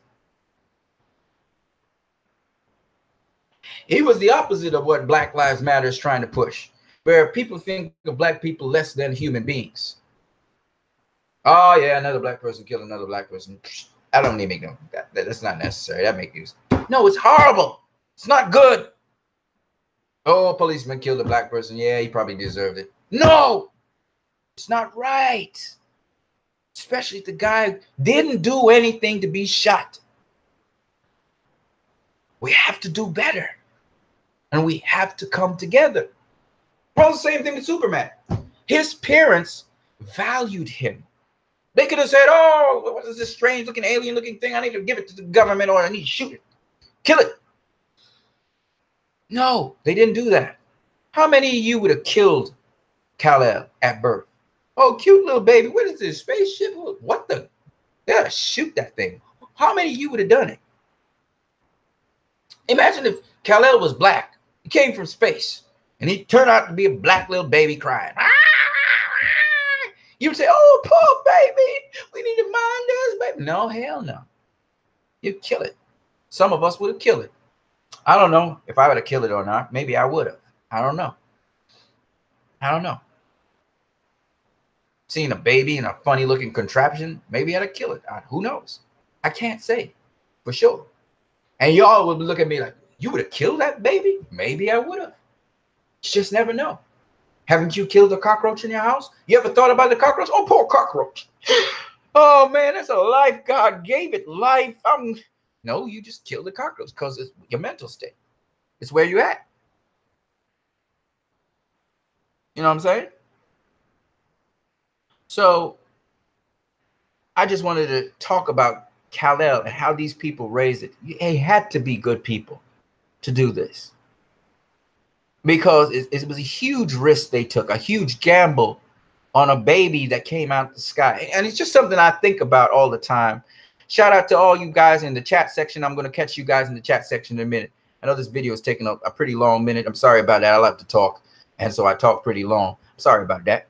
He was the opposite of what Black Lives Matter is trying to push, where people think of Black people less than human beings. Oh yeah, another Black person killed another Black person. I don't need to make them that's not necessary. That makes news. No, it's horrible. It's not good. Oh, a policeman killed a Black person. Yeah, he probably deserved it. No, it's not right. Especially if the guy didn't do anything to be shot. We have to do better. And we have to come together. Well, the same thing with Superman. His parents valued him. They could have said, oh, what is this strange looking alien looking thing? I need to give it to the government or I need to shoot it. Kill it. No, they didn't do that. How many of you would have killed Kal-El at birth? Oh, cute little baby. What is this? Spaceship? What the? They gotta shoot that thing. How many of you would have done it? Imagine if Kal-El was black. He came from space. And he turned out to be a black little baby crying. You would say, oh, poor baby. We need to mind this baby. No, hell no. You'd kill it. Some of us would have killed it. I don't know if I would have killed it or not. Maybe I would have. I don't know. I don't know. Seeing a baby in a funny looking contraption, maybe I'd have killed it. Who knows? I can't say for sure. And y'all would look at me like, you would have killed that baby? Maybe I would have. You just never know. Haven't you killed a cockroach in your house? You ever thought about the cockroach? Oh, poor cockroach. Oh, man, that's a life. God gave it life. No, you just killed the cockroach because it's your mental state. It's where you're at. You know what I'm saying? So I just wanted to talk about Kal-El and how these people raised it. They had to be good people to do this because it was a huge risk they took, a huge gamble on a baby that came out of the sky. And it's just something I think about all the time. Shout out to all you guys in the chat section. I'm going to catch you guys in the chat section in a minute. I know this video is taking a pretty long minute. I'm sorry about that. I like to talk, and so I talk pretty long. I'm sorry about that.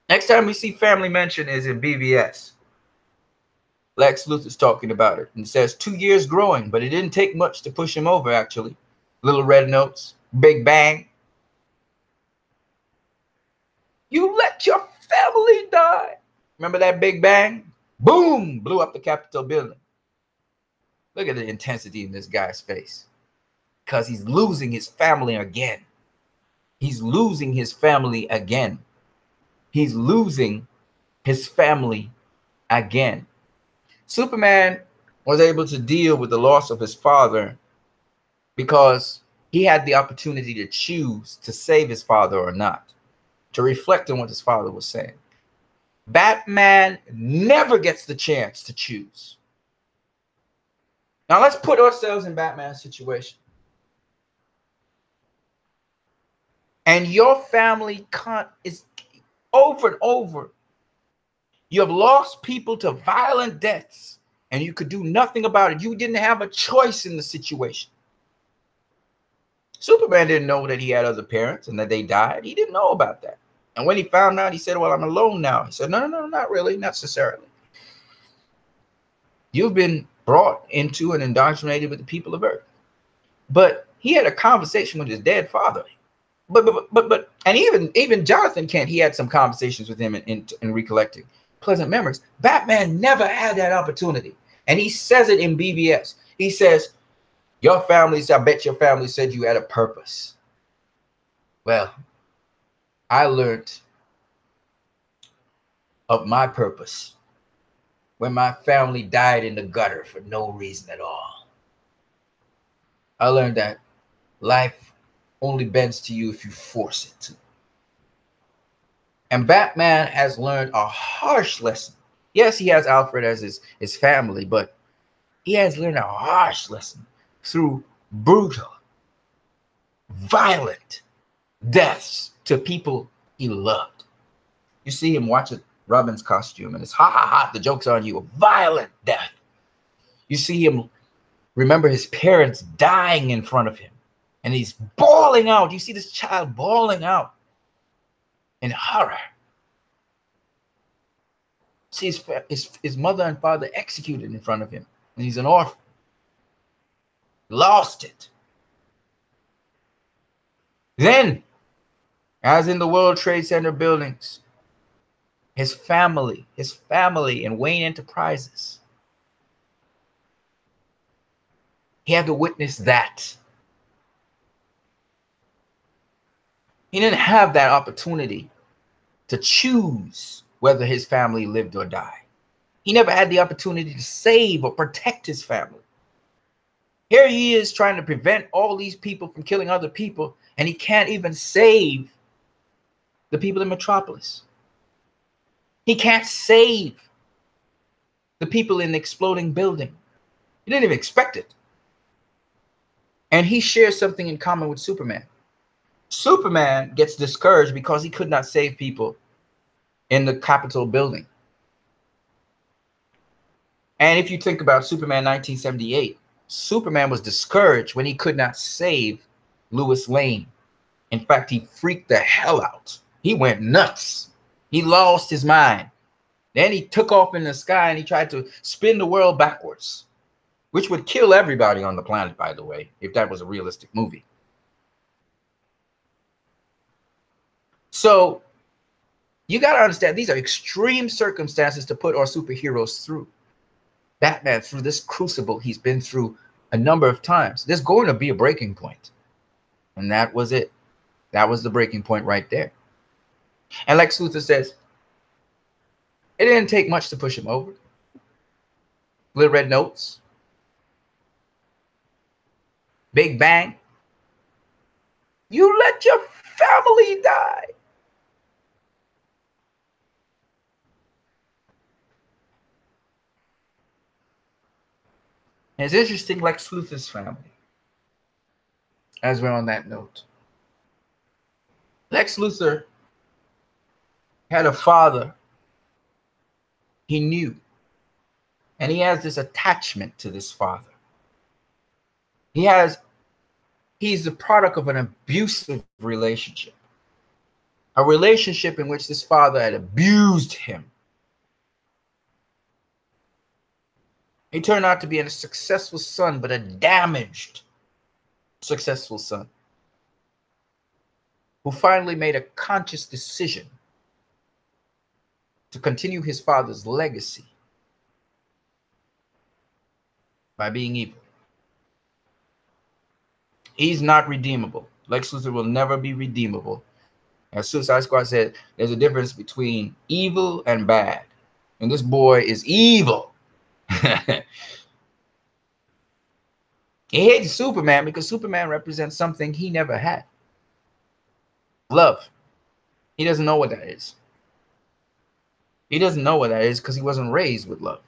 Next time we see family mention is in BVS. Lex Luthor's talking about it. And it says 2 years growing, but it didn't take much to push him over, actually. Little red notes. Big bang. You let your family die. Remember that big bang? Boom! Blew up the Capitol building. Look at the intensity in this guy's face. Because he's losing his family again. He's losing his family again. He's losing his family again. Superman was able to deal with the loss of his father because he had the opportunity to choose to save his father or not, to reflect on what his father was saying. Batman never gets the chance to choose. Now let's put ourselves in Batman's situation. And your family is over and over. You have lost people to violent deaths, and you could do nothing about it. You didn't have a choice in the situation. Superman didn't know that he had other parents and that they died. He didn't know about that. And when he found out, he said, well, I'm alone now. He said, no, not really, not necessarily. You've been brought into and indoctrinated with the people of Earth. But he had a conversation with his dead father. And even Jonathan Kent, he had some conversations with him in recollecting pleasant memories. Batman never had that opportunity. And he says it in BVS. He says, I bet your family said you had a purpose. Well, I learned of my purpose when my family died in the gutter for no reason at all. I learned that life only bends to you if you force it to. And Batman has learned a harsh lesson. Yes, he has Alfred as his family, but he has learned a harsh lesson through brutal, violent deaths to people he loved. You see him watch Robin's costume, and it's ha ha ha, the joke's on you, a violent death. You see him remember his parents dying in front of him, and he's bawling out. You see this child bawling out in horror. See his mother and father executed in front of him, and he's an orphan. Lost it. Then, as in the World Trade Center buildings, his family in Wayne Enterprises, he had to witness that. He didn't have that opportunity to choose whether his family lived or died. He never had the opportunity to save or protect his family. Here he is trying to prevent all these people from killing other people, and he can't even save the people in Metropolis. He can't save the people in the exploding building. He didn't even expect it. And he shares something in common with Superman. Superman gets discouraged because he could not save people in the Capitol building. And if you think about Superman 1978, Superman was discouraged when he could not save Lois Lane. In fact, he freaked the hell out. He went nuts. He lost his mind. Then he took off in the sky and he tried to spin the world backwards, which would kill everybody on the planet, by the way, if that was a realistic movie. So you got to understand, these are extreme circumstances to put our superheroes through. Batman, through this crucible he's been through a number of times, there's going to be a breaking point. And that was it. That was the breaking point right there. And Lex Luthor says, it didn't take much to push him over. Little red notes. Big bang. You let your family die. And it's interesting, Lex Luthor's family, as we're on that note. Lex Luthor had a father he knew, and he has this attachment to this father. He's the product of an abusive relationship, a relationship in which this father had abused him. He turned out to be a successful son, but a damaged successful son, who finally made a conscious decision to continue his father's legacy by being evil. He's not redeemable. Lex Luthor will never be redeemable. As Suicide Squad said, there's a difference between evil and bad. And this boy is evil. He hates Superman because Superman represents something he never had. Love. He doesn't know what that is. He doesn't know what that is because he wasn't raised with love.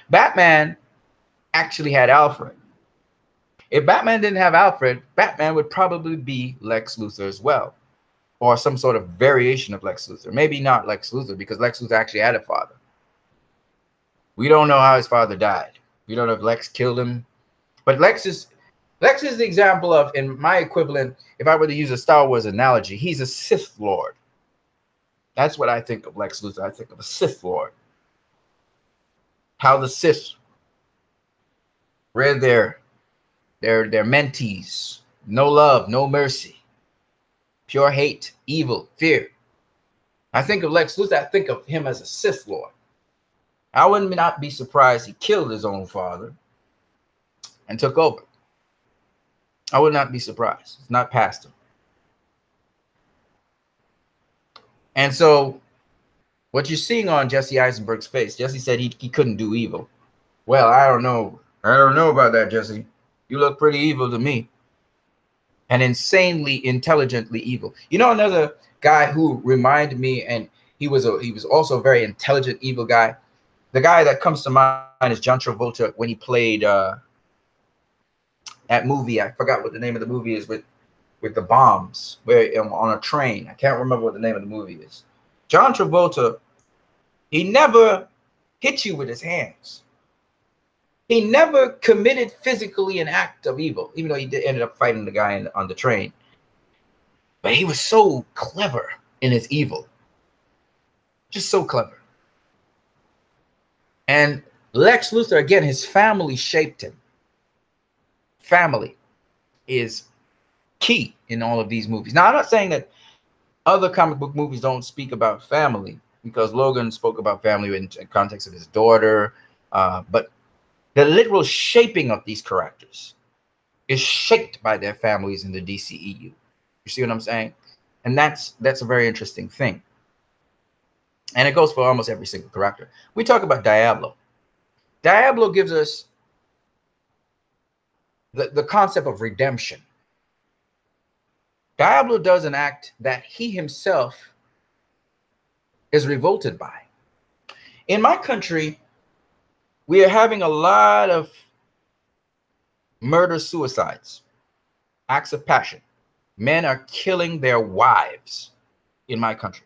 Batman actually had Alfred. If Batman didn't have Alfred, Batman would probably be Lex Luthor as well, or some sort of variation of Lex Luthor. Maybe not Lex Luthor, because Lex Luthor actually had a father. We don't know how his father died. We don't know if Lex killed him. But Lex is the example of, in my equivalent, if I were to use a Star Wars analogy, he's a Sith Lord. That's what I think of Lex Luthor. I think of a Sith Lord. How the Sith read their mentees. No love, no mercy. Pure hate, evil, fear. I think of Lex Luthor, I think of him as a Sith Lord. I would not be surprised he killed his own father and took over. I would not be surprised. It's not past him. And so what you're seeing on Jesse Eisenberg's face, Jesse said he couldn't do evil. Well, I don't know. I don't know about that, Jesse. You look pretty evil to me. And insanely, intelligently evil. You know, another guy who reminded me, and he was also a very intelligent, evil guy. The guy that comes to mind is John Travolta when he played that movie. I forgot what the name of the movie is with the bombs, where on a train. I can't remember what the name of the movie is. John Travolta, he never hit you with his hands. He never committed physically an act of evil, even though he ended up fighting the guy on the train. But he was so clever in his evil. Just so clever. And Lex Luthor, again, his family shaped him. Family is key in all of these movies. Now, I'm not saying that other comic book movies don't speak about family, because Logan spoke about family in context of his daughter. But the literal shaping of these characters is shaped by their families in the DCEU. You see what I'm saying? And that's a very interesting thing. And it goes for almost every single character. We talk about Diablo. Diablo gives us the concept of redemption. Diablo does an act that he himself is revolted by. In my country, we are having a lot of murder-suicides, acts of passion. Men are killing their wives in my country.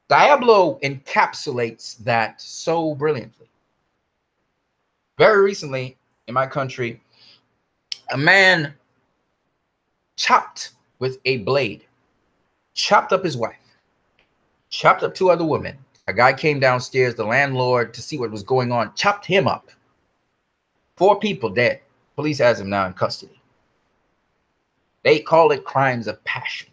Diablo encapsulates that so brilliantly. Very recently in my country, a man chopped with a blade, chopped up his wife, chopped up 2 other women. A guy came downstairs, the landlord, to see what was going on, chopped him up. 4 people dead. Police has him now in custody. They call it crimes of passion.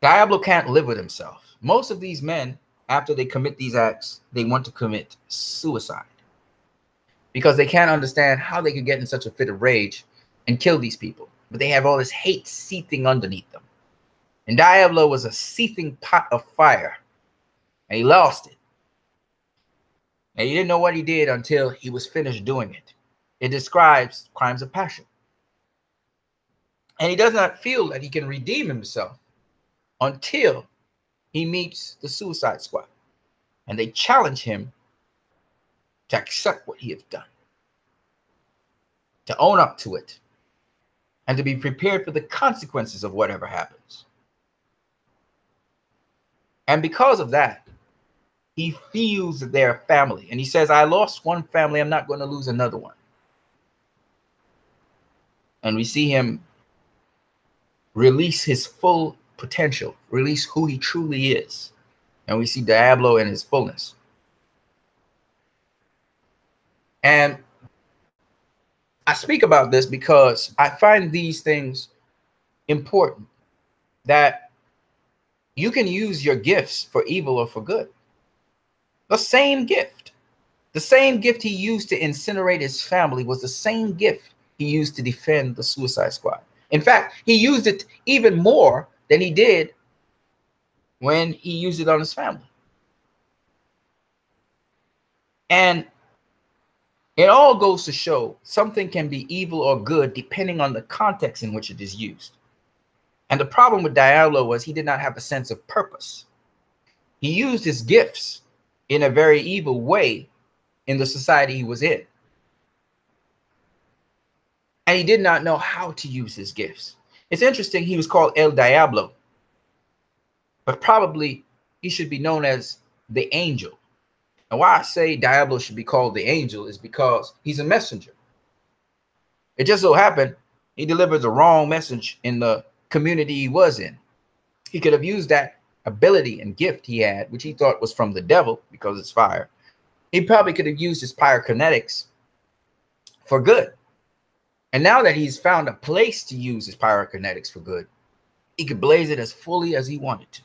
Diablo can't live with himself. Most of these men, after they commit these acts, they want to commit suicide because they can't understand how they could get in such a fit of rage and kill these people. But they have all this hate seething underneath them. And Diablo was a seething pot of fire, and he lost it. And he didn't know what he did until he was finished doing it. It describes crimes of passion. And he does not feel that he can redeem himself until he meets the Suicide Squad. And they challenge him to accept what he has done, to own up to it, and to be prepared for the consequences of whatever happens. And because of that, he feels that they're a family. And he says, I lost one family, I'm not going to lose another one. And we see him release his full potential, release who he truly is. And we see Diablo in his fullness. And I speak about this because I find these things important, that you can use your gifts for evil or for good. The same gift he used to incinerate his family was the same gift he used to defend the Suicide Squad. In fact, he used it even more than he did when he used it on his family. And it all goes to show something can be evil or good depending on the context in which it is used. And the problem with Diablo was he did not have a sense of purpose. He used his gifts in a very evil way in the society he was in. And he did not know how to use his gifts. It's interesting, he was called El Diablo, but probably he should be known as the angel. And why I say Diablo should be called the angel is because he's a messenger. It just so happened he delivered the wrong message in the community he was in. He could have used that ability and gift he had, which he thought was from the devil because it's fire. He probably could have used his pyrokinetics for good. And now that he's found a place to use his pyrokinetics for good, he could blaze it as fully as he wanted to.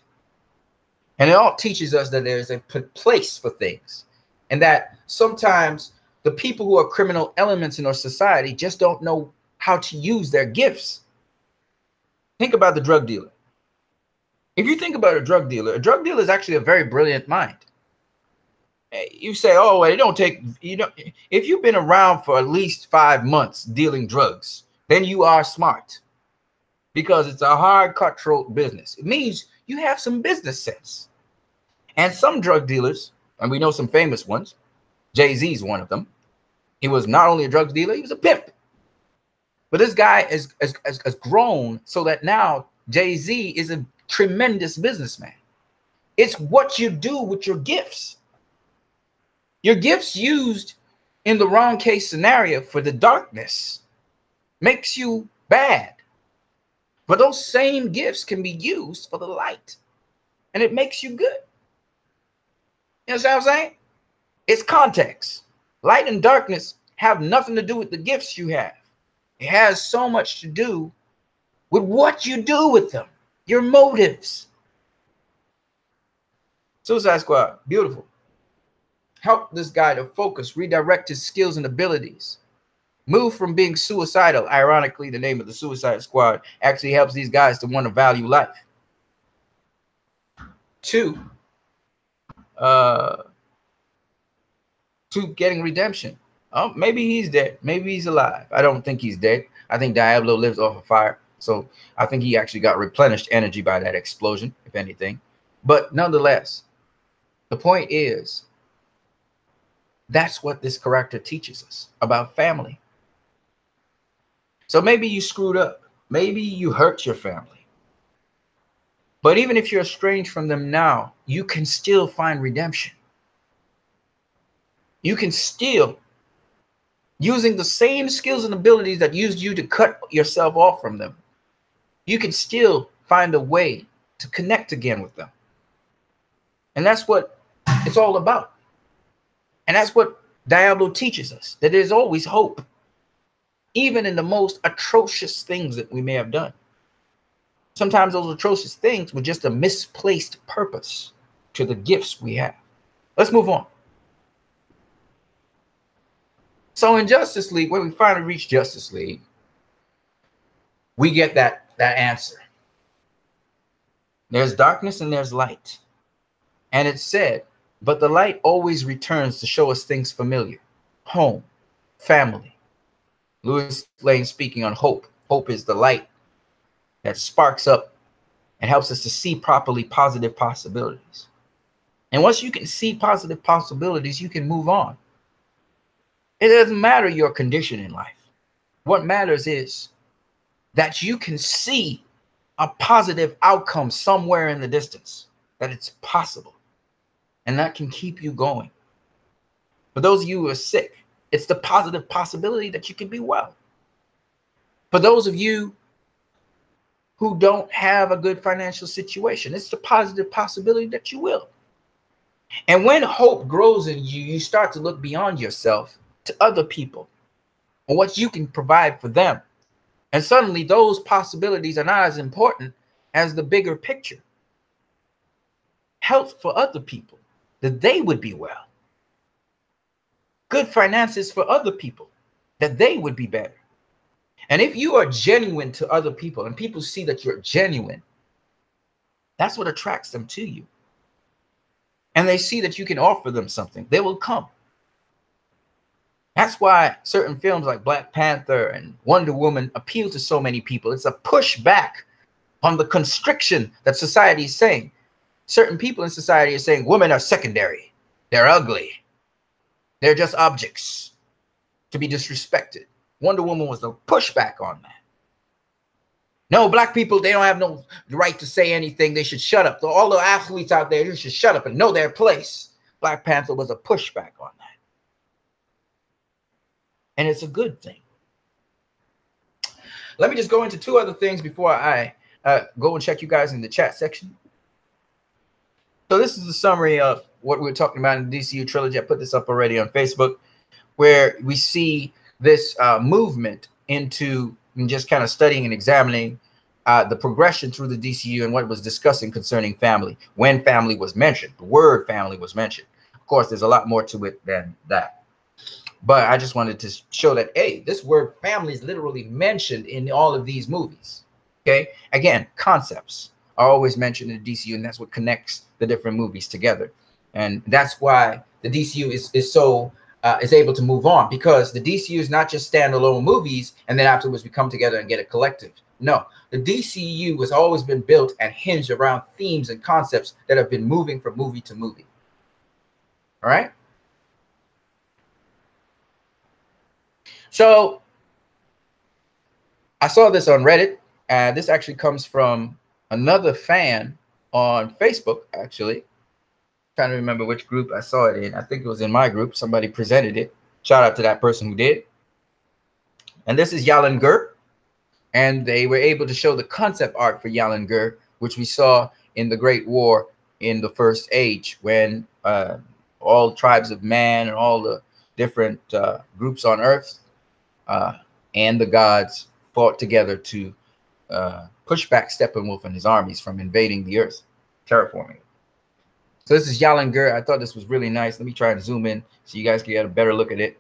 And it all teaches us that there's a place for things, and that sometimes the people who are criminal elements in our society just don't know how to use their gifts. Think about the drug dealer. If you think about a drug dealer is actually a very brilliant mind. You say, oh, well, it don't take, if you've been around for at least 5 months dealing drugs, then you are smart, because it's a hard cutthroat business. It means you have some business sense. And some drug dealers, and we know some famous ones, Jay-Z is one of them. He was not only a drug dealer, he was a pimp. But this guy has grown so that now Jay-Z is a tremendous businessman. It's what you do with your gifts. Your gifts used in the wrong case scenario for the darkness makes you bad. But those same gifts can be used for the light, and it makes you good. You know what I'm saying? It's context. Light and darkness have nothing to do with the gifts you have. It has so much to do with what you do with them, your motives. Suicide Squad, beautiful. Help this guy to focus, redirect his skills and abilities. Move from being suicidal. Ironically, the name of the Suicide Squad actually helps these guys to want to value life. 2, getting redemption. Oh, maybe he's dead. Maybe he's alive. I don't think he's dead. I think Diablo lives off of fire. So I think he actually got replenished energy by that explosion, if anything. But nonetheless, the point is, that's what this character teaches us about family. So maybe you screwed up. Maybe you hurt your family. But even if you're estranged from them now, you can still find redemption. you can still, using the same skills and abilities that used you to cut yourself off from them, you can still find a way to connect again with them. And that's what it's all about. And that's what Diablo teaches us, that there's always hope, even in the most atrocious things that we may have done. Sometimes those atrocious things were just a misplaced purpose to the gifts we have. Let's move on. So in Justice League, when we finally reach Justice League, we get that answer. There's darkness and there's light. And it said, but the light always returns to show us things familiar. Home, family. Lewis Lane speaking on hope. Hope is the light that sparks up and helps us to see properly positive possibilities. And once you can see positive possibilities, you can move on. It doesn't matter your condition in life. What matters is that you can see a positive outcome somewhere in the distance, that it's possible. And that can keep you going. For those of you who are sick, it's the positive possibility that you can be well. For those of you who don't have a good financial situation, it's the positive possibility that you will. And when hope grows in you, you start to look beyond yourself to other people and what you can provide for them. And suddenly those possibilities are not as important as the bigger picture. Health for other people, that they would be well. Good finances for other people, that they would be better. And if you are genuine to other people and people see that you're genuine, that's what attracts them to you. And they see that you can offer them something, they will come. That's why certain films like Black Panther and Wonder Woman appeal to so many people. It's a pushback on the constriction that society is saying. Certain people in society are saying women are secondary. They're ugly. They're just objects to be disrespected. Wonder Woman was the pushback on that. No, black people, they don't have no right to say anything. They should shut up. All the athletes out there, you should shut up and know their place. Black Panther was a pushback on that. And it's a good thing. Let me just go into two other things before I go and check you guys in the chat section. So this is the summary of what we're talking about in the DCEU trilogy. I put this up already on Facebook, where we see this movement into just kind of studying and examining the progression through the DCEU and what it was discussing concerning family. When family was mentioned, the word family was mentioned. Of course, there's a lot more to it than that. But I just wanted to show that, hey, this word family is literally mentioned in all of these movies. Okay. Again, concepts are always mentioned in the DCEU, and that's what connects the different movies together. And that's why the DCEU is able to move on, because the DCEU is not just standalone movies and then afterwards we come together and get a collective. No, the DCEU has always been built and hinged around themes and concepts that have been moving from movie to movie. All right. So I saw this on Reddit, and this actually comes from another fan on Facebook, actually. Trying to remember which group I saw it in. I think it was in my group. Somebody presented it. Shout out to that person who did. And this is Yalen Gur. And they were able to show the concept art for Yalen Gur, which we saw in the Great War in the First Age, when all tribes of man and all the different groups on Earth and the gods fought together to push back Steppenwolf and his armies from invading the Earth, terraforming it. So this is Yalen Gur. I thought this was really nice. Let me try and zoom in so you guys can get a better look at it.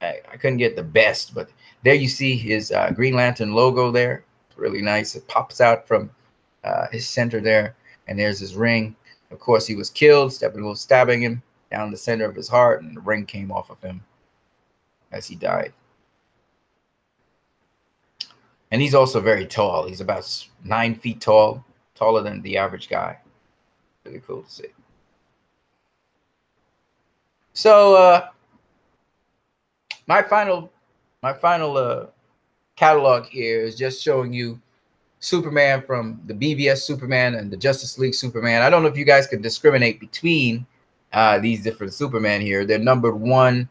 I couldn't get the best, but there you see his Green Lantern logo there. It's really nice. It pops out from his center there, and there's his ring. Of course, he was killed. Steppenwolf stabbing him down the center of his heart, and the ring came off of him as he died. And he's also very tall. He's about 9 feet tall, taller than the average guy. Really cool to see. So my final catalog here is just showing you Superman from the BVS Superman and the Justice League Superman. I don't know if you guys can discriminate between these different Superman here. They're numbered 1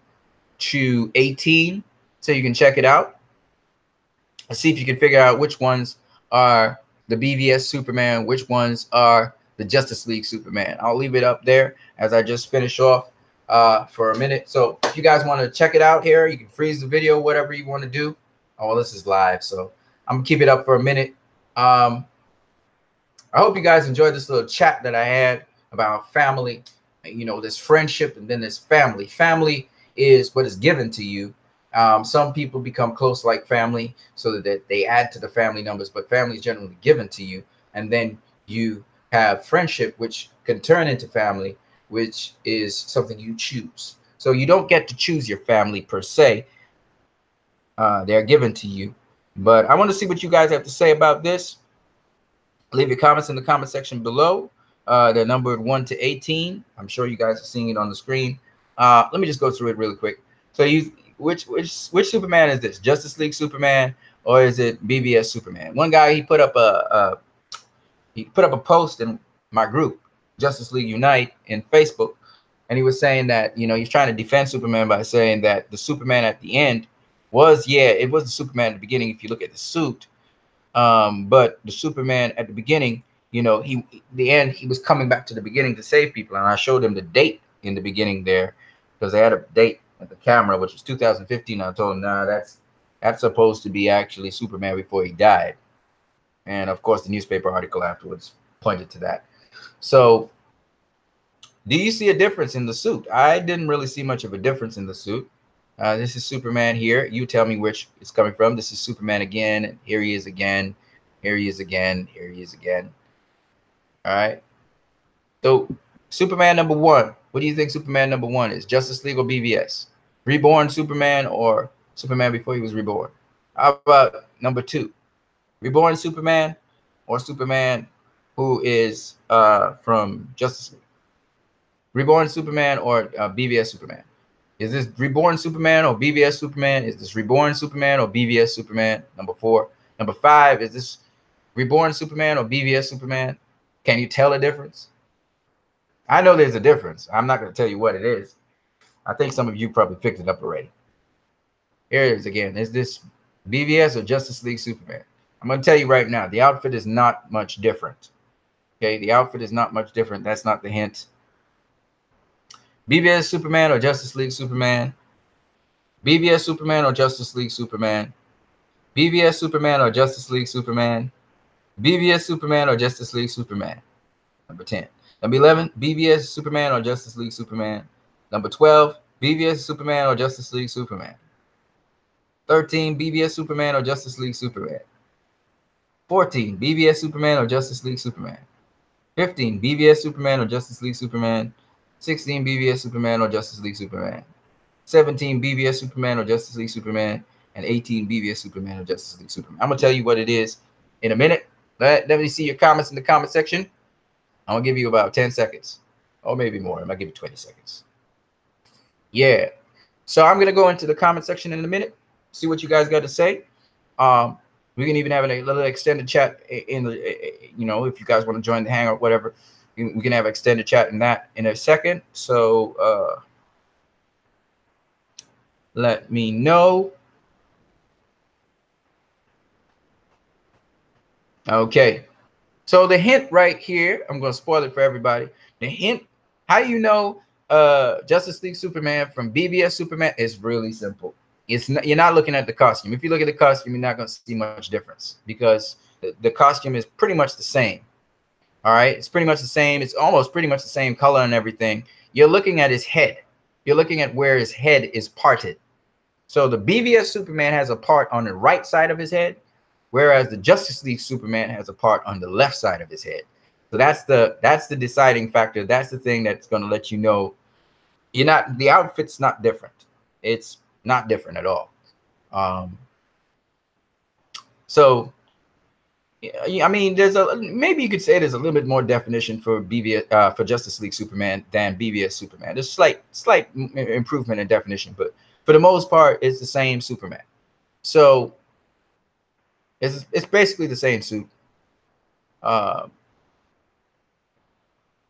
to 18, so you can check it out. Let's see if you can figure out which ones are the BVS Superman, which ones are the Justice League Superman. I'll leave it up there as I just finish off for a minute. So if you guys want to check it out here, you can freeze the video, whatever you want to do. Oh, well, this is live, so I'm gonna keep it up for a minute. I hope you guys enjoyed this little chat that I had about family, you know, this friendship and then this family. Family is what is given to you. Some people become close like family so that they add to the family numbers, but family is generally given to you. And then you have friendship, which can turn into family, which is something you choose. So you don't get to choose your family per se. They're given to you. But I want to see what you guys have to say about this. Leave your comments in the comment section below. They're numbered 1 to 18. I'm sure you guys are seeing it on the screen. Let me just go through it really quick. So which Superman is this? Justice League Superman, or is it BVS Superman? One guy, he put up a post in my group, Justice League Unite, in Facebook, and he was saying that, you know, he's trying to defend Superman by saying that the Superman at the end was, yeah, it was the Superman at the beginning if you look at the suit. But the Superman at the beginning, you know, he was coming back to the beginning to save people. And I showed him the date in the beginning there, because they had a date at the camera, which was 2015. I told him, nah, that's supposed to be actually Superman before he died. And of course, the newspaper article afterwards pointed to that. So do you see a difference in the suit? I didn't really see much of a difference in the suit. This is Superman here. You tell me which it's coming from. This is Superman again. And here he is again. Here he is again. Here he is again. All right. So Superman number 1. What do you think Superman number 1 is? Justice League or BVS? Reborn Superman or Superman before he was reborn? How about number 2? Reborn Superman or Superman who is from Justice League? Reborn Superman or BVS Superman? Is this Reborn Superman or BVS Superman? Is this Reborn Superman or BVS Superman? Number 4. Number 5, is this Reborn Superman or BVS Superman? Can you tell a difference? I know there's a difference. I'm not going to tell you what it is. I think some of you probably picked it up already. Here it is again. Is this BVS or Justice League Superman? I'm going to tell you right now, the outfit is not much different. Okay, the outfit is not much different. That's not the hint. BVS Superman or Justice League Superman? BVS Superman or Justice League Superman? BVS Superman or Justice League Superman? BVS Superman or Justice League Superman? Number 10. Number 11, BVS Superman or Justice League Superman? Number 12, BVS Superman or Justice League Superman? 13, BVS Superman or Justice League Superman? 14, BVS Superman or Justice League Superman? 15, BVS Superman or Justice League Superman? 16, BVS Superman or Justice League Superman? 17, BVS Superman or Justice League Superman? And 18, BVS Superman or Justice League Superman. I'm going to tell you what it is in a minute. Let me see your comments in the comment section. I'm going to give you about 10 seconds. Or maybe more. I might give you 20 seconds. Yeah. So I'm going to go into the comment section in a minute. See what you guys got to say. We can even have a little extended chat in the, you know, if you guys want to join the hangout, whatever. We can have extended chat in that in a second. So let me know. Okay. So the hint right here, I'm going to spoil it for everybody. The hint, how you know Justice League Superman from BVS Superman is really simple. It's not, you're not looking at the costume. If you look at the costume, you're not going to see much difference because the costume is pretty much the same. All right, it's pretty much the same. It's almost pretty much the same color and everything. You're looking at his head. You're looking at where his head is parted. So the BVS Superman has a part on the right side of his head, whereas the Justice League Superman has a part on the left side of his head. So that's the deciding factor. That's the thing that's going to let you know you're not, the outfit's not different. It's not different at all. So I mean, there's a, maybe you could say there's a little bit more definition for BVS for Justice League Superman than BVS Superman. There's slight improvement in definition, but for the most part, it's the same Superman. So it's basically the same suit.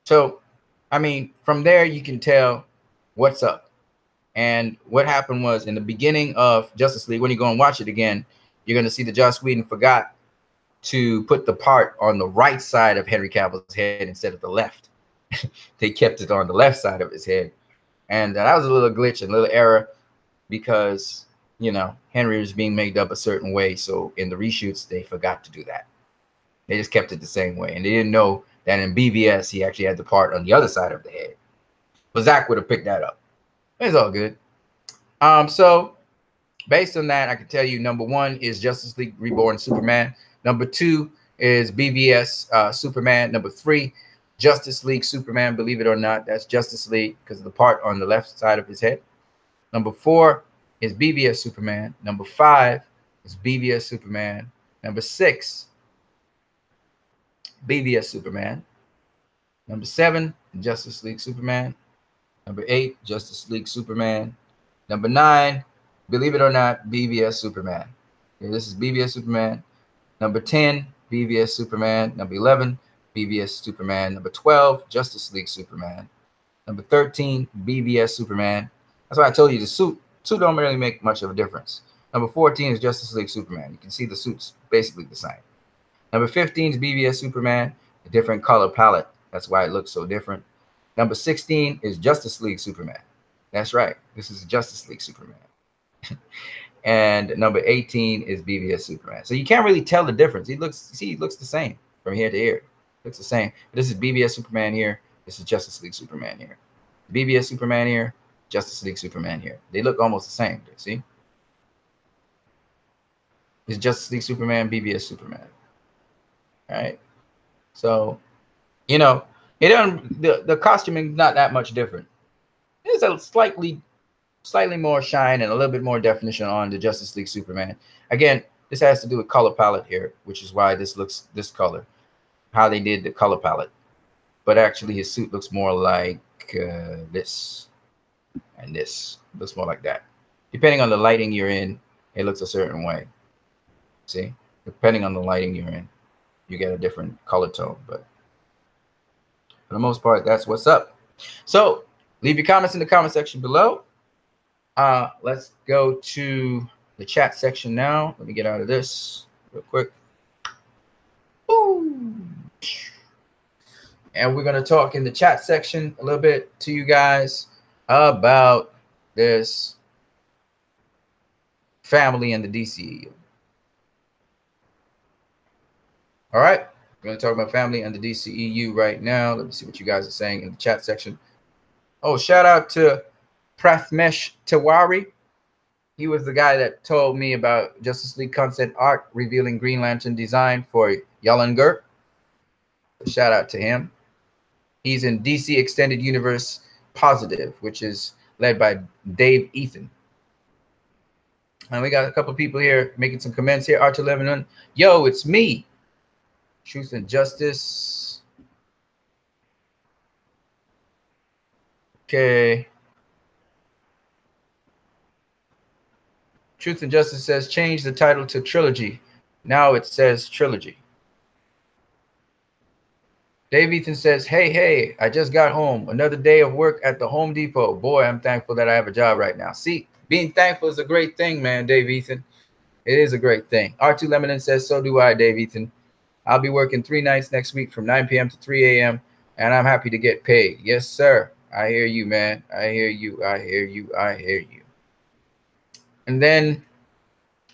So I mean, from there you can tell what's up. And what happened was, in the beginning of Justice League, when you go and watch it again, you're going to see that Joss Whedon forgot to put the part on the right side of Henry Cavill's head instead of the left. They kept it on the left side of his head. And that was a little glitch, a little error, because, you know, Henry was being made up a certain way. So in the reshoots, they forgot to do that. They just kept it the same way. And they didn't know that in BVS, he actually had the part on the other side of the head. But Zach would have picked that up. It's all good. So based on that, I can tell you number 1 is Justice League Reborn Superman. Number 2 is BVS Superman. Number 3, Justice League Superman. Believe it or not, that's Justice League because of the part on the left side of his head. Number 4 is BVS Superman. Number 5 is BVS Superman. Number 6, BVS Superman. Number 7, Justice League Superman. Number 8, Justice League Superman. Number 9, believe it or not, BVS Superman. Okay, this is BVS Superman. Number 10, BVS Superman. Number 11, BVS Superman. Number 12, Justice League Superman. Number 13, BVS Superman. That's why I told you the suit don't really make much of a difference. Number 14 is Justice League Superman. You can see the suit's basically the same. Number 15 is BVS Superman, a different color palette. That's why it looks so different. Number 16 is Justice League Superman. That's right. This is Justice League Superman. And number 18 is BVS Superman. So you can't really tell the difference. He looks the same from here to here. Looks the same. But this is BVS Superman here. This is Justice League Superman here. BVS Superman here. Justice League Superman here. They look almost the same. See? It's Justice League Superman, BVS Superman. All right. So, you know, it don't, the costuming is not that much different. There's a slightly more shine and a little bit more definition on the Justice League Superman. Again, this has to do with color palette here, which is why this looks this color, how they did the color palette. But actually his suit looks more like this, and this looks more like that. Depending on the lighting you're in, it looks a certain way. See, depending on the lighting you're in, you get a different color tone. But for the most part, that's what's up. So leave your comments in the comment section below. Let's go to the chat section now. Let me get out of this real quick. Woo. And we're going to talk in the chat section a little bit to you guys about this family and the DCEU. All right. We're going to talk about family and the DCEU right now. Let me see what you guys are saying in the chat section. Oh, shout out to Prathmesh Tiwari. He was the guy that told me about Justice League concept art revealing Green Lantern design for Yalanger. So shout out to him. He's in DC Extended Universe Positive, which is led by Dave Ethan. And we got a couple people here making some comments here. Archer Lebanon. Yo, it's me. Truth and Justice. Okay. Truth and Justice says change the title to Trilogy. Now it says Trilogy. Dave Ethan says, hey, I just got home. Another day of work at the Home Depot. Boy, I'm thankful that I have a job right now. See, being thankful is a great thing, man, Dave Ethan. It is a great thing. R2 Lemonin says, so do I, Dave Ethan. I'll be working 3 nights next week from 9 p.m. to 3 a.m. and I'm happy to get paid. Yes, sir. I hear you, man. I hear you. I hear you. I hear you. And then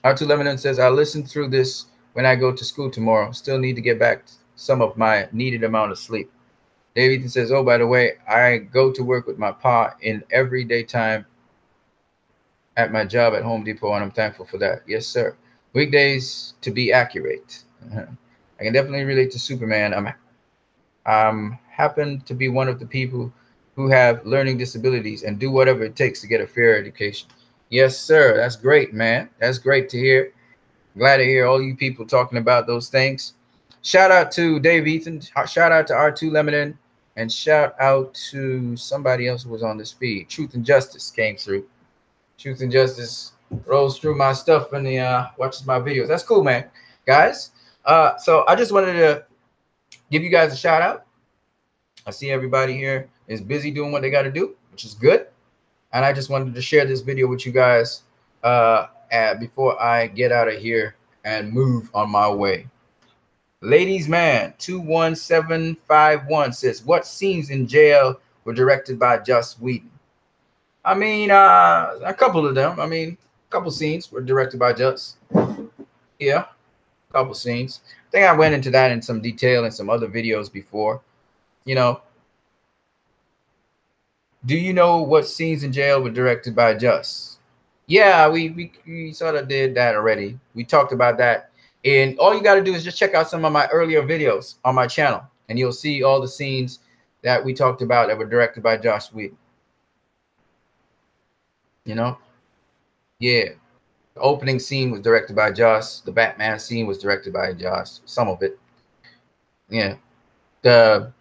R2 Lemonin says, I'll listen through this when I go to school tomorrow. Still need to get back some of my needed amount of sleep. Dave Ethan says, oh, by the way, I go to work with my pa in everyday time at my job at Home Depot, and I'm thankful for that. Yes, sir. Weekdays to be accurate. I can definitely relate to Superman. I'm happen to be one of the people who have learning disabilities and do whatever it takes to get a fair education. Yes, sir. That's great, man. That's great to hear. Glad to hear all you people talking about those things. Shout out to Dave Ethan. Shout out to R2 Lemonin. And shout out to somebody else who was on this feed. Truth and Justice came through. Truth and Justice rolls through my stuff and watches my videos. That's cool, man. Guys, so I just wanted to give you guys a shout out. I see everybody here is busy doing what they got to do, which is good. And I just wanted to share this video with you guys before I get out of here and move on my way. Ladies man 21751 says, what scenes in jail were directed by Joss Whedon? I mean, a couple of them. I mean, a couple scenes were directed by Joss. Yeah, a couple scenes. I think I went into that in some detail in some other videos before. You know, do you know what scenes in jail were directed by Joss? Yeah, we sort of did that already. We talked about that. And all you got to do is just check out some of my earlier videos on my channel, and you'll see all the scenes that we talked about that were directed by Joss Whedon. You know? Yeah. The opening scene was directed by Joss. The Batman scene was directed by Joss. Some of it. Yeah. The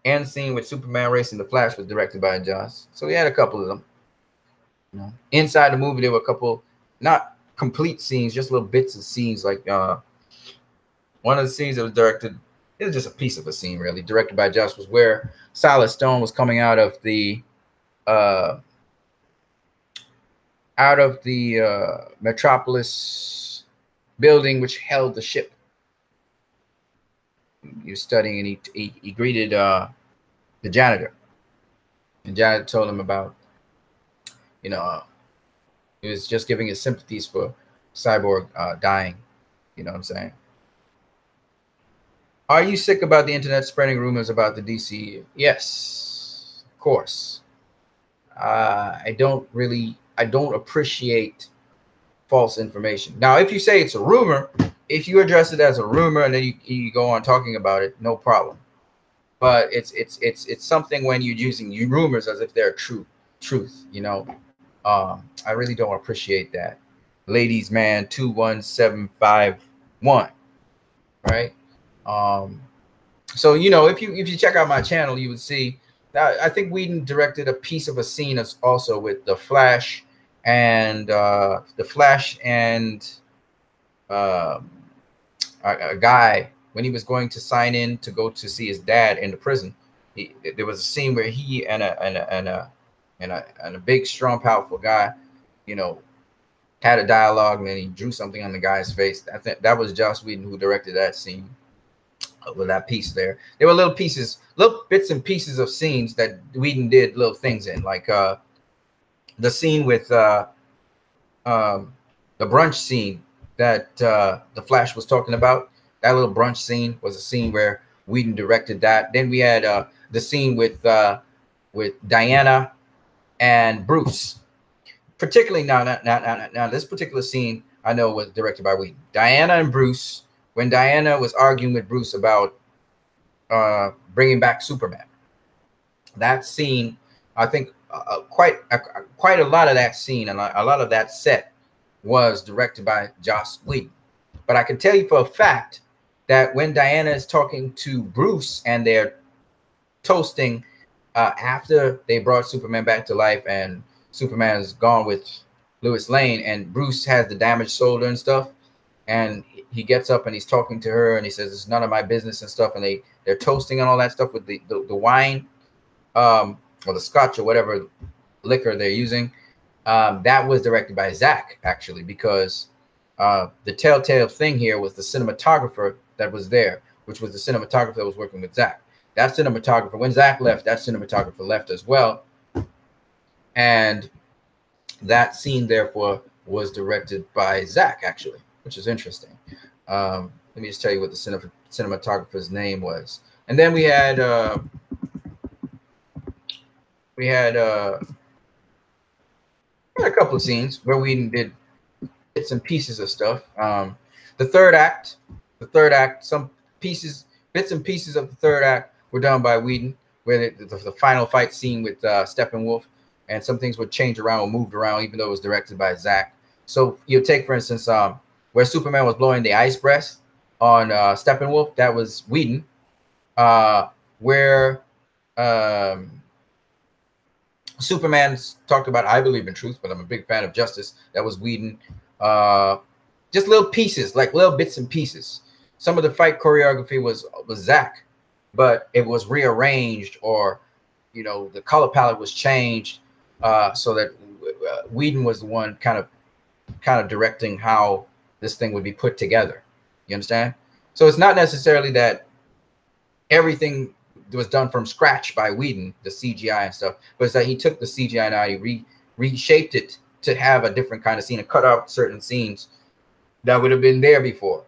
end scene with Superman racing the Flash was directed by Joss. So we had a couple of them. You know? Inside the movie, there were a couple, not complete scenes, just little bits of scenes. Like one of the scenes that was directed, it was just a piece of a scene really, directed by Joss, was where Silas Stone was coming out of the Metropolis building which held the ship. He was studying, and he greeted the janitor, and janitor told him about, you know, he was just giving his sympathies for Cyborg dying. You know what I'm saying? Are you sick about the internet spreading rumors about the DCEU? Yes, of course. I don't appreciate false information. Now, if you say it's a rumor, if you address it as a rumor and then you go on talking about it, no problem. But it's something when you're using rumors as if they're truth, you know. I really don't appreciate that. Ladies man 21751, right? So you know, if you check out my channel, you would see that I think Whedon directed a piece of a scene also with the Flash and a guy when he was going to sign in to go to see his dad in the prison. There was a scene where he and a big, strong, powerful guy, you know, had a dialogue, and then he drew something on the guy's face. I think that was Joss Whedon who directed that scene with that piece there. There were little pieces, little bits and pieces of scenes that Whedon did little things in, like the scene with the brunch scene that the Flash was talking about. That little brunch scene was a scene where Whedon directed that. Then we had the scene with Diana and Bruce. Particularly now this particular scene I know was directed by Whedon. Diana and Bruce, when Diana was arguing with Bruce about bringing back Superman. That scene, I think quite a lot of that scene and a lot of that set was directed by Joss Whedon. But I can tell you for a fact that when Diana is talking to Bruce and they're toasting after they brought Superman back to life and Superman is gone with Lois Lane, and Bruce has the damaged shoulder and stuff, and he gets up and he's talking to her and he says it's none of my business and stuff, and they're toasting and all that stuff with the wine or the scotch or whatever liquor they're using. That was directed by Zach, actually, because the telltale thing here was the cinematographer that was there, which was the cinematographer that was working with Zach. That cinematographer, when Zach left, that cinematographer left as well. And that scene, therefore, was directed by Zach, actually, which is interesting. Let me just tell you what the cinematographer's name was. And then we had a couple of scenes where we did bits and pieces of stuff. The third act, some bits and pieces of the third act were done by Whedon, where the final fight scene with Steppenwolf, and some things would change around or moved around, even though it was directed by Zach. So you take, for instance, where Superman was blowing the ice breath on Steppenwolf, that was Whedon. Where Superman's talked about, I believe in truth, but I'm a big fan of justice, that was Whedon. Just little pieces, like little bits and pieces. Some of the fight choreography was Zach. but it was rearranged, or the color palette was changed, so that Whedon was the one kind of directing how this thing would be put together. You understand? So it's not necessarily that everything was done from scratch by Whedon, the CGI and stuff, but it's that he took the CGI and he reshaped it to have a different kind of scene and cut out certain scenes that would have been there before.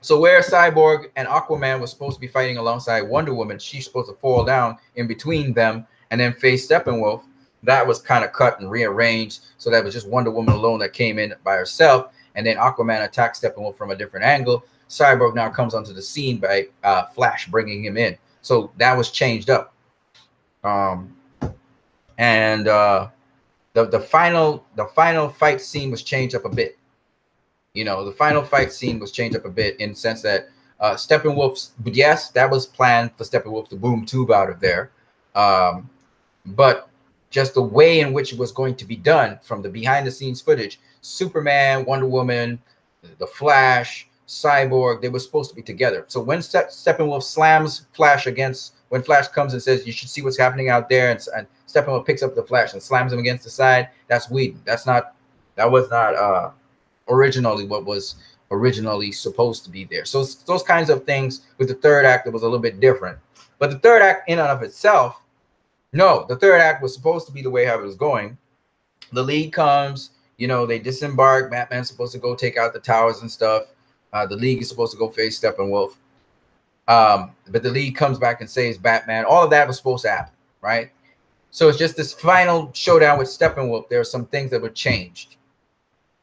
So where Cyborg and Aquaman was supposed to be fighting alongside Wonder Woman, she's supposed to fall down in between them and then face Steppenwolf. That was kind of cut and rearranged, so that was just Wonder Woman alone that came in by herself, and then Aquaman attacks Steppenwolf from a different angle. Cyborg now comes onto the scene by Flash bringing him in. So that was changed up. And the final fight scene was changed up a bit. The final fight scene was changed up a bit in the sense that Steppenwolf's, yes, that was planned for Steppenwolf to boom tube out of there. But just the way in which it was going to be done from the behind the scenes footage, Superman, Wonder Woman, the Flash, Cyborg, they were supposed to be together. So when Steppenwolf slams Flash when Flash comes and says, you should see what's happening out there, and Steppenwolf picks up the Flash and slams him against the side, that's Whedon. That was not originally what was originally supposed to be there. So those kinds of things with the third act, it was a little bit different. But the third act in and of itself, no, the third act was supposed to be the way how it was going. The League comes, they disembark. Batman's supposed to go take out the towers and stuff. The League is supposed to go face Steppenwolf. But the League comes back and saves Batman. All of that was supposed to happen, right? So it's just this final showdown with Steppenwolf. There are some things that were changed.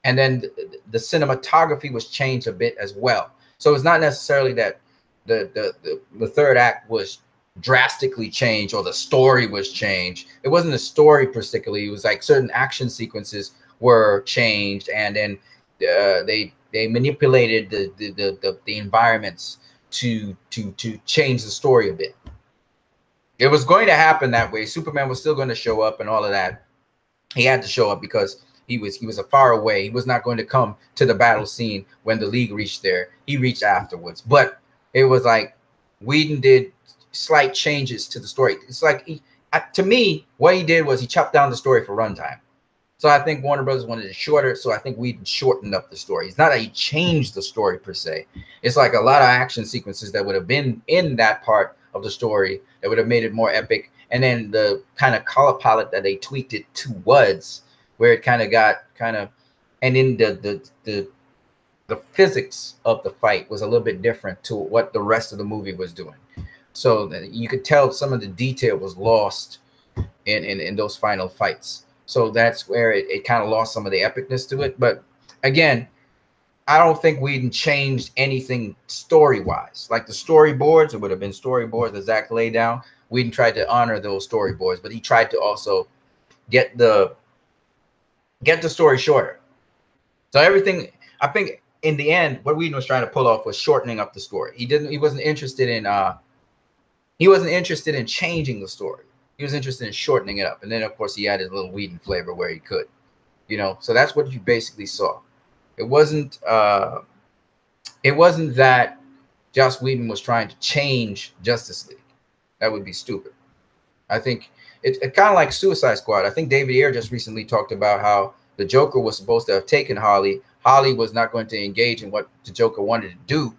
And then the cinematography was changed a bit as well. So it's not necessarily that the third act was drastically changed or the story was changed. It wasn't the story particularly. It was like certain action sequences were changed, and then they manipulated the environments to change the story a bit. It was going to happen that way. Superman was still going to show up and all of that. He had to show up because he was a far away. He was not going to come to the battle scene when the League reached there. He reached afterwards. But it was like Whedon did slight changes to the story. It's like, to me, what he did was he chopped down the story for runtime. So I think Warner Brothers wanted it shorter, so I think Whedon shortened up the story. It's not that he changed the story per se. It's like a lot of action sequences that would have been in that part of the story that would have made it more epic. And then the kind of color palette that they tweaked it towards, where it kind of got and then the physics of the fight was a little bit different to what the rest of the movie was doing. So you could tell some of the detail was lost in those final fights. So that's where it kind of lost some of the epicness to it. But again, I don't think Whedon changed anything story-wise. Like the storyboards, it would have been storyboards that Zach laid down. Whedon tried to honor those storyboards, but he tried to also get the story shorter. So everything, I think in the end, what Whedon was trying to pull off was shortening up the story. He wasn't interested in changing the story. He was interested in shortening it up. And then of course he added a little Whedon flavor where he could, so that's what you basically saw. It wasn't that Joss Whedon was trying to change Justice League. That would be stupid. I think it's kind of like Suicide Squad. I think David Ayer just recently talked about how the Joker was supposed to have taken Harley. Harley was not going to engage in what the Joker wanted to do.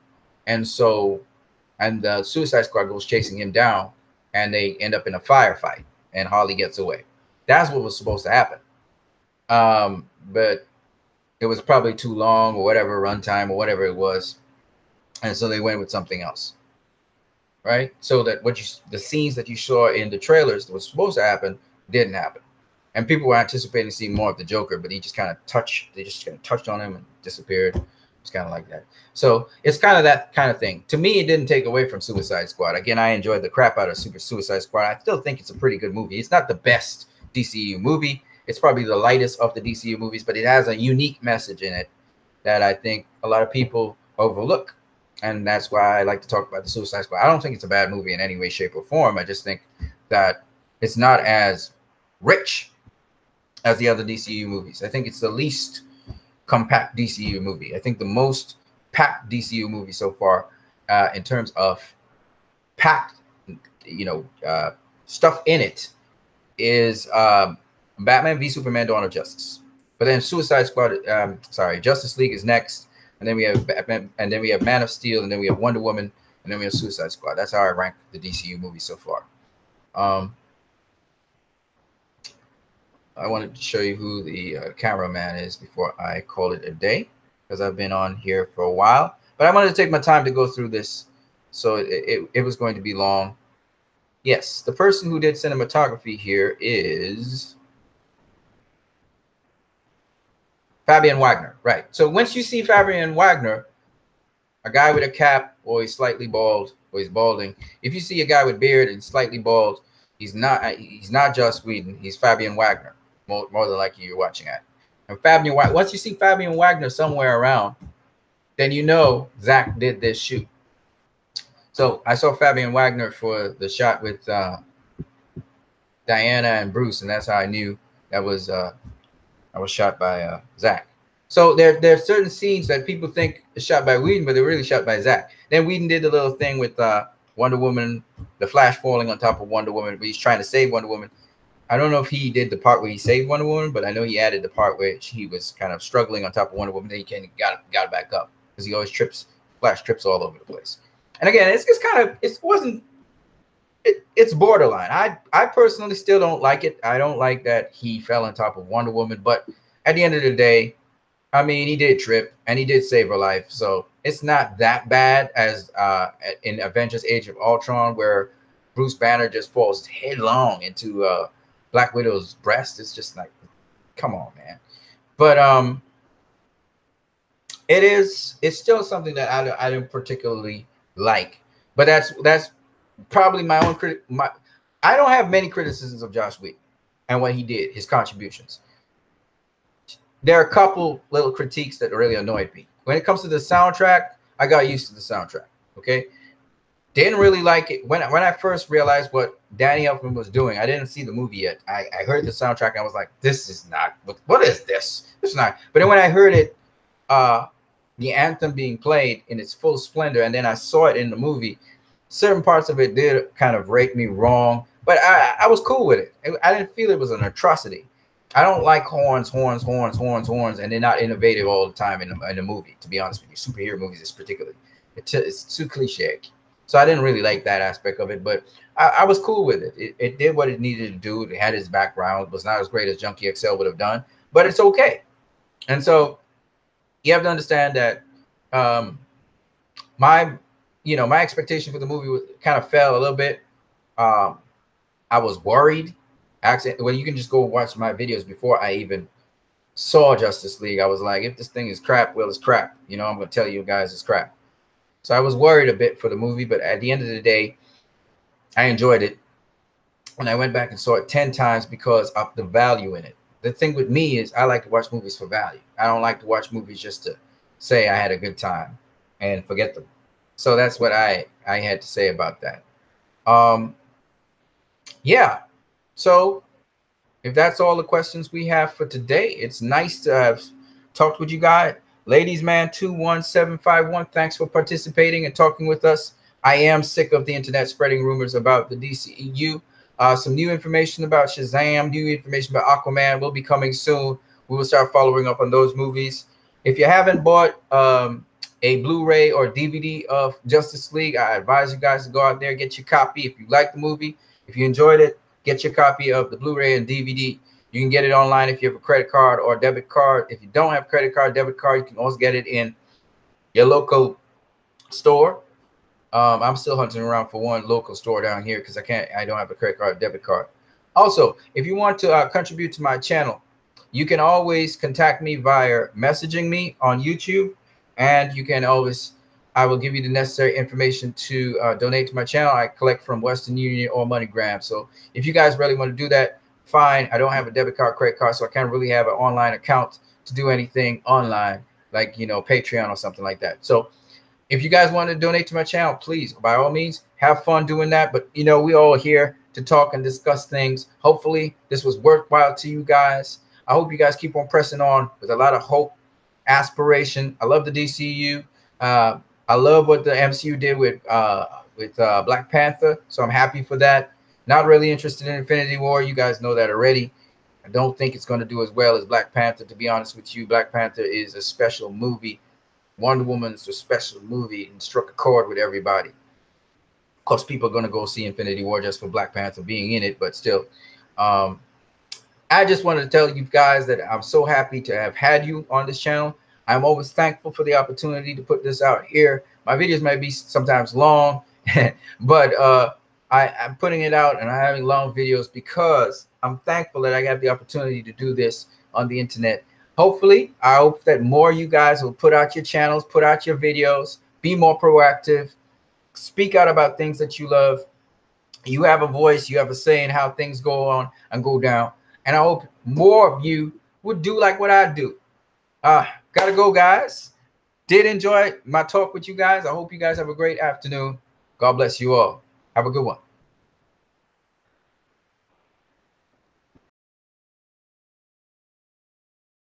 And the Suicide Squad goes chasing him down, and they end up in a firefight, and Harley gets away. That's what was supposed to happen. But it was probably too long or whatever, runtime or whatever it was. And so they went with something else. Right? So that the scenes that you saw in the trailers that was supposed to happen didn't happen. And people were anticipating seeing more of the Joker, but they just kind of touched on him and disappeared. It's kind of like that. So it's kind of that kind of thing. To me, it didn't take away from Suicide Squad. Again, I enjoyed the crap out of Suicide Squad. I still think it's a pretty good movie. It's not the best DCEU movie. It's probably the lightest of the DCEU movies, but it has a unique message in it that I think a lot of people overlook. And that's why I like to talk about the Suicide Squad. I don't think it's a bad movie in any way, shape, or form. I just think that it's not as rich as the other DCEU movies. I think it's the least compact DCEU movie. I think the most packed DCEU movie so far in terms of packed, stuff in it is Batman v Superman: Dawn of Justice. But then Suicide Squad, Justice League is next, and then we have Batman, and then we have Man of Steel, and then we have Wonder Woman, and then we have Suicide Squad. That's how I rank the DCU movies so far. I wanted to show you who the cameraman is before I call it a day, because I've been on here for a while. But I wanted to take my time to go through this, so it was going to be long. Yes, the person who did cinematography here is Fabian Wagner, right? So once you see Fabian Wagner, a guy with a cap, or he's slightly bald, or he's balding. If you see a guy with beard and slightly bald, he's not Joss Whedon. He's Fabian Wagner. More than likely you're watching at. And once you see Fabian Wagner somewhere around, then you know Zach did this shoot. So I saw Fabian Wagner for the shot with Diana and Bruce, and that's how I knew that was shot by Zach. So there are certain scenes that people think is shot by Whedon, but they're really shot by Zach. Then Whedon did the little thing with Wonder Woman, the Flash falling on top of Wonder Woman, but he's trying to save Wonder Woman. I don't know if he did the part where he saved Wonder Woman, but I know he added the part where he was kind of struggling on top of Wonder Woman. Then he got it back up, because he always Flash trips all over the place. And again, it's borderline. I personally still don't like it. I don't like that he fell on top of Wonder Woman, but at the end of the day, I mean, he did trip and he did save her life. So it's not that bad as in Avengers Age of Ultron, where Bruce Banner just falls headlong into Black Widow's breast. It's just like, come on, man. But it's still something that I didn't particularly like. But that's probably my own I don't have many criticisms of Joss Whedon and what he did, his contributions. There are a couple little critiques that really annoyed me. When it comes to the soundtrack, I got used to the soundtrack. Okay, didn't really like it when I first realized what Danny Elfman was doing. I didn't see the movie yet. I heard the soundtrack and I was like, this is not, what is this? It's not. But then when I heard it, the anthem being played in its full splendor, and then I saw it in the movie, certain parts of it did kind of rate me wrong, but I was cool with it. I didn't feel it was an atrocity. I don't like horns, and they're not innovative all the time in a movie, to be honest with you. Superhero movies is particularly, it's too cliche. So I didn't really like that aspect of it, but I was cool with it. It did what it needed to do. It had its background. It was not as great as Junkie XL would have done, but it's okay. And so you have to understand that my expectation for the movie kind of fell a little bit. I was worried. Actually, well, you can just go watch my videos before I even saw Justice League. I was like, if this thing is crap, well, it's crap. I'm going to tell you guys it's crap. So I was worried a bit for the movie, but at the end of the day, I enjoyed it. And I went back and saw it 10 times because of the value in it. The thing with me is I like to watch movies for value. I don't like to watch movies just to say I had a good time and forget them. So that's what I had to say about that. Yeah. So if that's all the questions we have for today, it's nice to have talked with you guys. Ladies Man 21751, thanks for participating and talking with us. I am sick of the internet spreading rumors about the DCEU. Some new information about Shazam, new information about Aquaman will be coming soon. We will start following up on those movies. If you haven't bought a Blu-ray or DVD of Justice League, I advise you guys to go out there, get your copy. If you like the movie, if you enjoyed it, get your copy of the Blu-ray and DVD. You can get it online if you have a credit card or debit card. If you don't have a credit card, debit card, you can also get it in your local store. I'm still hunting around for one local store down here because I don't have a credit card or debit card. Also, if you want to contribute to my channel, you can always contact me via messaging me on YouTube, and you can always, I will give you the necessary information to donate to my channel. I collect from Western Union or MoneyGram. So if you guys really want to do that, fine. I don't have a debit card, credit card, so I can't really have an online account to do anything online, like, Patreon or something like that. So if you guys want to donate to my channel, please, by all means, have fun doing that. But, we all here to talk and discuss things. Hopefully this was worthwhile to you guys. I hope you guys keep on pressing on with a lot of hope, aspiration. I love the DCU. I love what the MCU did with with Black Panther, so I'm happy for that. Not really interested in Infinity War. You guys know that already. I don't think it's going to do as well as Black Panther, to be honest with you. Black Panther is a special movie. Wonder Woman's a special movie and struck a chord with everybody. Of course, people are going to go see Infinity War just for Black Panther being in it, but still. I just wanted to tell you guys that I'm so happy to have had you on this channel. I'm always thankful for the opportunity to put this out here. My videos may be sometimes long, but I'm putting it out and I'm having long videos because I'm thankful that I got the opportunity to do this on the internet. Hopefully, I hope that more of you guys will put out your channels, put out your videos, be more proactive, speak out about things that you love. You have a voice, you have a say in how things go on and go down. And I hope more of you would do like what I do. Gotta go, guys. Did enjoy my talk with you guys. I hope you guys have a great afternoon. God bless you all. Have a good one.